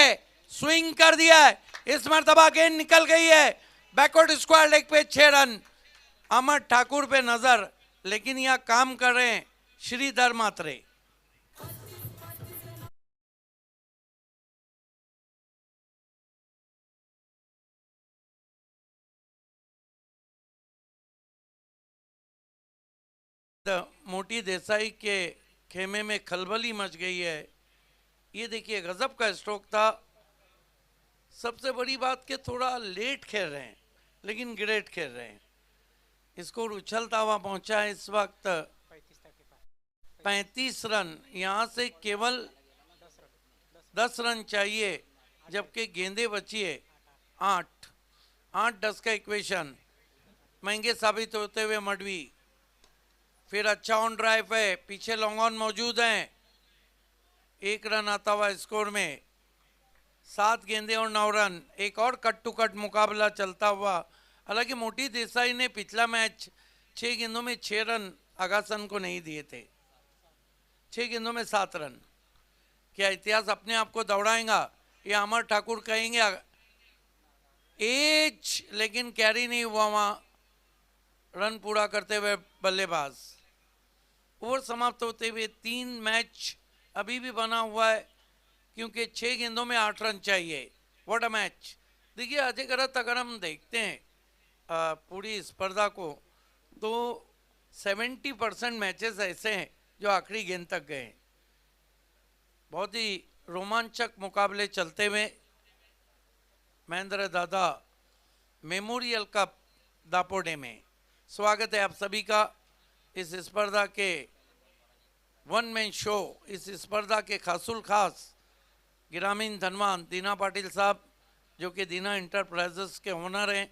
स्विंग कर दिया है, इस मर्तबा गेंद निकल गई है बैकवर्ड स्क्वायर लेग पे 6 रन। अमर ठाकुर पे नजर, लेकिन यहाँ काम कर रहे हैं श्रीधर मात्रे। मोटी देसाई के खेमे में खलबली मच गई है। ये देखिए गजब का स्ट्रोक था। सबसे बड़ी बात कि थोड़ा लेट खेल रहे हैं लेकिन ग्रेट खेल रहे हैं। स्कोर उछलता हुआ पहुंचा है इस वक्त 35 रन। यहाँ से केवल 10 रन चाहिए, जबकि गेंदे बची है 8-10 का इक्वेशन। महंगे साबित होते हुए मडवी। फिर अच्छा ऑन ड्राइव है, पीछे लॉन्ग ऑन मौजूद हैं। 1 रन आता हुआ स्कोर में, 7 गेंदे और 9 रन। एक और कट टू कट मुकाबला चलता हुआ। हालांकि मोटी देसाई ने पिछला मैच 6 गेंदों में 6 रन आगासन को नहीं दिए थे, 6 गेंदों में 7 रन। क्या इतिहास अपने आप को दौड़ाएगा? ये अमर ठाकुर कहेंगे एज, लेकिन कैरी नहीं हुआ वहां रन पूरा करते हुए बल्लेबाज। ओवर समाप्त होते हुए 3 मैच अभी भी बना हुआ है, क्योंकि 6 गेंदों में 8 रन चाहिए। What a match. देखिए अजय गरत, अगर हम देखते हैं पूरी स्पर्धा को, तो 70% मैचेस ऐसे हैं जो आखिरी गेंद तक गए। बहुत ही रोमांचक मुकाबले चलते हुए महेंद्र दादा मेमोरियल कप दापोडे में स्वागत है आप सभी का। इस स्पर्धा के वन मैन शो, इस स्पर्धा के खासुल खास ग्रामीण धनवान दीना पाटिल साहब, जो कि दीना इंटरप्राइजेस के ओनर हैं,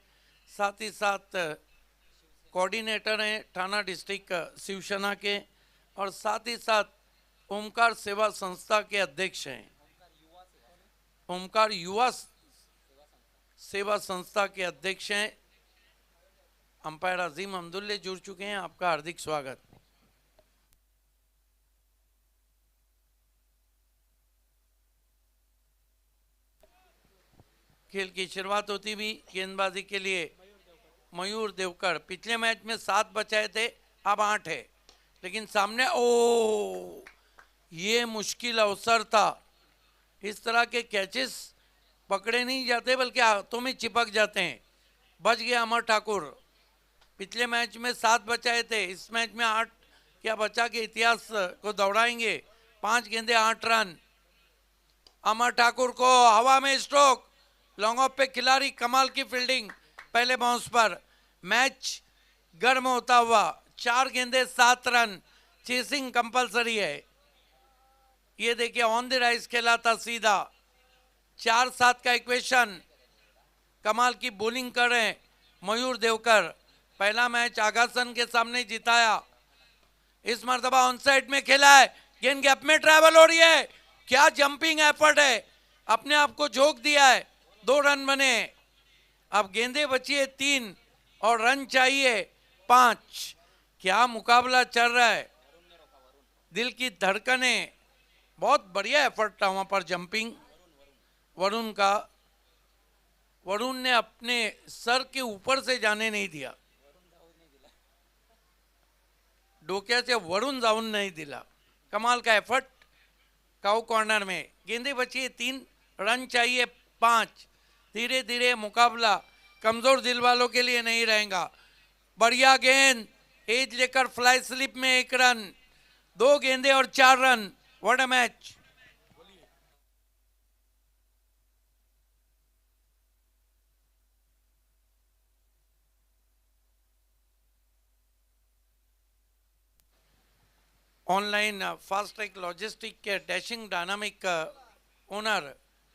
साथ ही साथ कोऑर्डिनेटर हैं ठाना डिस्ट्रिक्ट शिवसेना के, और साथ ही साथ ओमकार सेवा संस्था के अध्यक्ष हैं, ओमकार युवा सेवा संस्था के अध्यक्ष हैं अंपायर अजीम अब्दुल्ले जुड़ चुके हैं। आपका हार्दिक स्वागत। खेल की शुरुआत होती भी गेंदबाजी के लिए मयूर देवकर। पिछले मैच में 7 बचाए थे, अब 8 है, लेकिन सामने ये मुश्किल अवसर था। इस तरह के कैचेस पकड़े नहीं जाते बल्कि हाथों में चिपक जाते हैं। बच गया अमर ठाकुर। पिछले मैच में 7 बचाए थे, इस मैच में 8 क्या बचा के इतिहास को दौड़ाएंगे। 5 गेंदे 8 रन। अमर ठाकुर को हवा में स्ट्रोक, लॉन्ग ऑफ पे खिलाड़ी, कमाल की फील्डिंग पहले बाउंस पर। मैच गर्म होता हुआ 4 गेंदे 7 रन। चेसिंग कंपलसरी है। ये देखिए ऑन द राइज खेला था सीधा, 4-7 का इक्वेशन। कमाल की बॉलिंग कर रहे हैं मयूर देवकर। पहला मैच आगासन के सामने जिताया, इस मर्तबा ऑन साइड में खेला है, गेंद गैप में ट्रैवल हो रही है। क्या जंपिंग एफर्ट है, अपने आप को झोंक दिया है। 2 रन बने। अब गेंदे बची है 3 और रन चाहिए 5। क्या मुकाबला चल रहा है, दिल की धड़कने। बहुत बढ़िया एफर्ट था वहां पर जंपिंग वरुण का। वरुण ने अपने सर के ऊपर से जाने नहीं दिया, डोक्याचे वरुण जाऊन नहीं दिला। कमाल का एफर्ट काउ कॉर्नर में। गेंदे बची है 3, रन चाहिए 5। धीरे धीरे मुकाबला कमजोर दिल वालों के लिए नहीं रहेगा। बढ़िया गेंद, एज लेकर फ्लाई स्लिप में 1 रन। 2 गेंदे और 4 run. What a match. Online fast track logistic के डैशिंग डायनामिक ओनर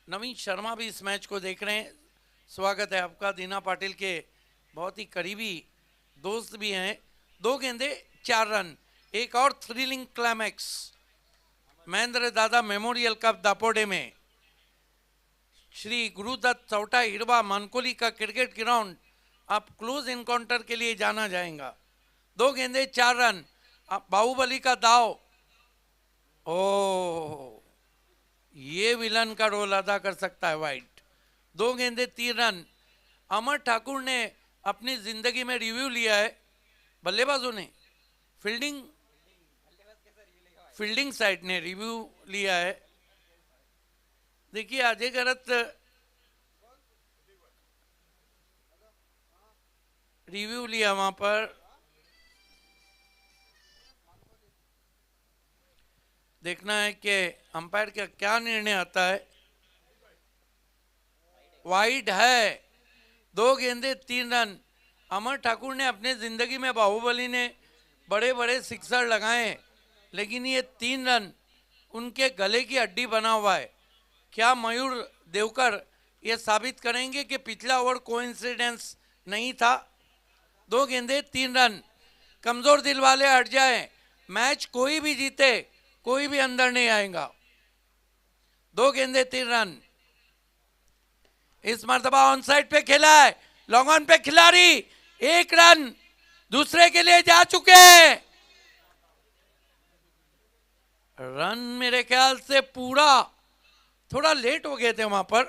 नवीन शर्मा भी इस मैच को देख रहे हैं। स्वागत है आपका। दीना पाटिल के बहुत ही करीबी दोस्त भी हैं। 2 गेंदे 4 रन। एक और थ्रिलिंग क्लाइमैक्स महेंद्र दादा मेमोरियल कप दापोडे में। श्री गुरुदत्त चौटा हिरवा मानकोली का क्रिकेट ग्राउंड अब क्लोज इनकाउंटर के लिए जाना जाएगा। 2 गेंदे 4 रन। अब बाहुबली का दाव। ओ, ये विलन का रोल अदा कर सकता है वाइट। 2 गेंदे 3 रन। अमर ठाकुर ने अपनी जिंदगी में रिव्यू लिया है, बल्लेबाजों ने, फील्डिंग साइड ने रिव्यू लिया है। देखिए अजय गरत रिव्यू लिया वहां पर। देखना है कि अंपायर का क्या निर्णय आता है। वाइड है। 2 गेंदे 3 रन। अमर ठाकुर ने अपने जिंदगी में बाहुबली ने बड़े बड़े सिक्सर लगाए, लेकिन ये 3 रन उनके गले की हड्डी बना हुआ है। क्या मयूर देवकर ये साबित करेंगे कि पिछला ओवर कोइंसिडेंस नहीं था? 2 गेंदे 3 रन। कमजोर दिल वाले हट जाए, मैच कोई भी जीते कोई भी अंदर नहीं आएगा। 2 गेंदे 3 रन। इस मर्तबा ऑन साइड पे खेला है, लॉन्ग ऑन पे खिलाड़ी 1 रन दूसरे के लिए जा चुके हैं। रन मेरे ख्याल से पूरा थोड़ा लेट हो गए थे वहां पर।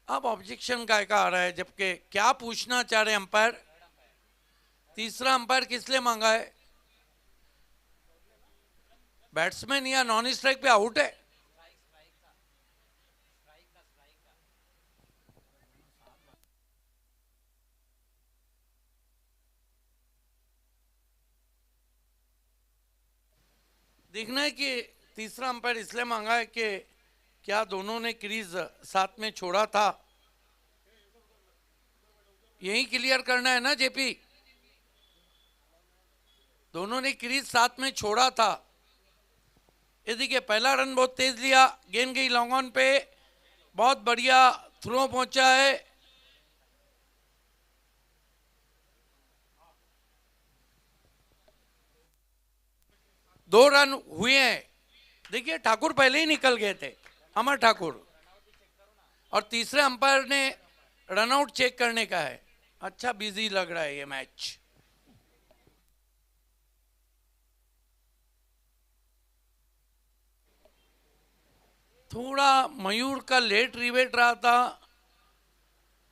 अब ऑब्जेक्शन का आ रहा है, जबकि क्या पूछना चाह रहे अंपायर? तीसरा अंपायर किस लिए मांगा है? बैट्समैन या नॉन स्ट्राइक पे आउट है। देखना है कि तीसरा अंपायर इसलिए मांगा है कि क्या दोनों ने क्रीज साथ में छोड़ा था, यही क्लियर करना है ना जेपी। दोनों ने क्रीज साथ में छोड़ा था। ये देखिए पहला रन बहुत तेज लिया, गेंद गई लॉन्ग ऑन पे, बहुत बढ़िया थ्रो पहुंचा है। दो रन हुए हैं। देखिए ठाकुर पहले ही निकल गए थे, अमर ठाकुर, और तीसरे अंपायर ने रनआउट चेक करने का है। अच्छा बिजी लग रहा है ये मैच। थोड़ा मयूर का लेट रिवेट रहा था,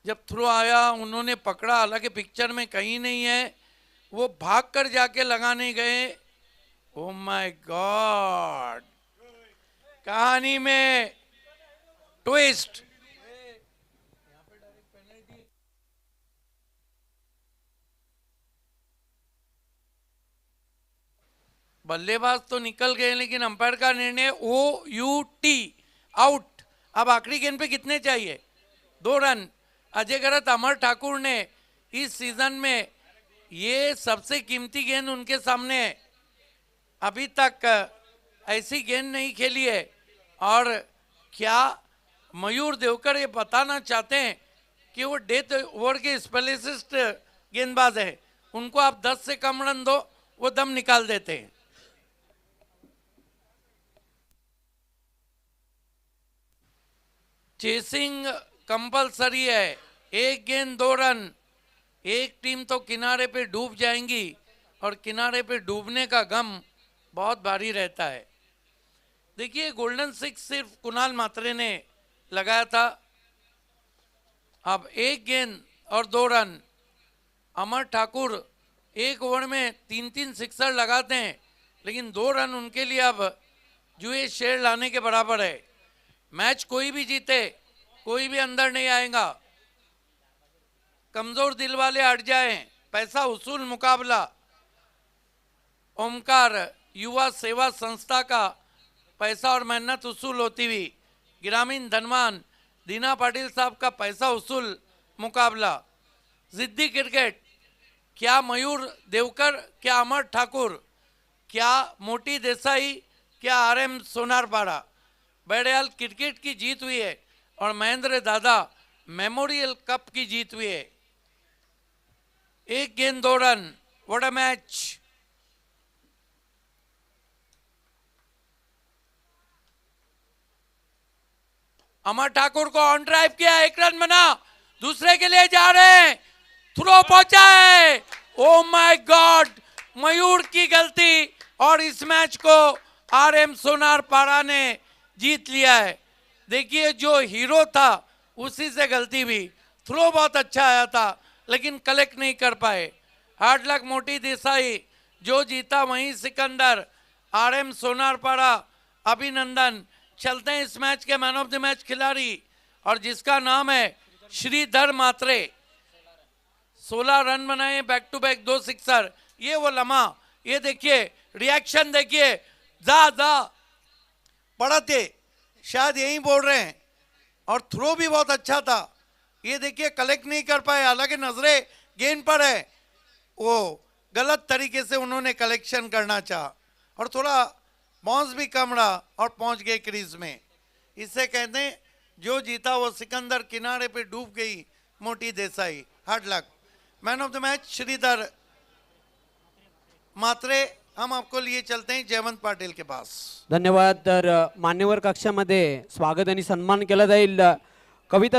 जब थ्रो आया उन्होंने पकड़ा, हालांकि पिक्चर में कहीं नहीं है, वो भाग कर जाके लगाने गए। ओ माय गॉड, कहानी में ट्विस्ट। बल्लेबाज तो निकल गए, लेकिन अंपायर का निर्णय OUT, आउट। अब आखिरी गेंद पे कितने चाहिए? 2 रन। अजय गरत अमर ठाकुर ने इस सीजन में ये सबसे कीमती गेंद उनके सामने है। अभी तक ऐसी गेंद नहीं खेली है। और क्या मयूर देवकर ये बताना चाहते हैं कि वो डेथ ओवर के स्पेशलिस्ट गेंदबाज है, उनको आप 10 से कम रन दो वो दम निकाल देते हैं। चेसिंग कंपलसरी है। 1 गेंद 2 रन। एक टीम तो किनारे पे डूब जाएंगी, और किनारे पे डूबने का गम बहुत भारी रहता है। देखिए गोल्डन 6 सिर्फ कुणाल मात्रे ने लगाया था। अब 1 गेंद और 2 रन। अमर ठाकुर 1 ओवर में 3-3 सिक्सर लगाते हैं, लेकिन 2 रन उनके लिए अब जुए शेर लाने के बराबर है। मैच कोई भी जीते कोई भी अंदर नहीं आएगा। कमजोर दिल वाले हट जाएं। पैसा वसूल मुकाबला। ओमकार युवा सेवा संस्था का पैसा और मेहनत वसूल होती हुई ग्रामीण धनवान दीना पाटिल साहब का पैसा वसूल मुकाबला। जिद्दी क्रिकेट, क्या मयूर देवकर, क्या अमर ठाकुर, क्या मोटी देसाई, क्या RM सोनारपाड़ा। बहरहाल क्रिकेट की जीत हुई है और महेंद्र दादा मेमोरियल कप की जीत हुई है। 1 गेंद 2 run. What a match. Amar Thakur को ऑन ड्राइव किया, 1 रन बना, दूसरे के लिए जा रहे हैं, थ्रो पहुंचा है। ओ माय गॉड, मयूर की गलती और इस मैच को RM सोनारपाड़ा ने जीत लिया है। देखिए जो हीरो था उसी से गलती भी, थ्रो बहुत अच्छा आया था लेकिन कलेक्ट नहीं कर पाए। हार्ड लक मोटी देसाई, जो जीता वहीं सिकंदर, RM सोनारपाड़ा अभिनंदन। चलते हैं इस मैच के मैन ऑफ द मैच खिलाड़ी और जिसका नाम है श्रीधर मात्रे। 16 रन बनाए, बैक टू बैक 2 सिक्सर। ये वो लम्हा, ये देखिए रिएक्शन देखिए, जा पड़ा थे, शायद यही बोल रहे हैं। और थ्रो भी बहुत अच्छा था, ये देखिए कलेक्ट नहीं कर पाए, हालांकि नजरें गेंद पर है, वो गलत तरीके से उन्होंने कलेक्शन करना चाहा और थोड़ा बाउंस भी कम रहा और पहुंच गए क्रीज में। इससे कहते हैं जो जीता वो सिकंदर, किनारे पे डूब गई Moti Desai. Hard luck. Man of the match Shridhar Mhatre. हम आपको लिए चलते हैं जयवंत पाटील के पास। धन्यवाद. तर मान्यवर कक्षामध्ये स्वागत आणि सन्मान केला जाईल. कविता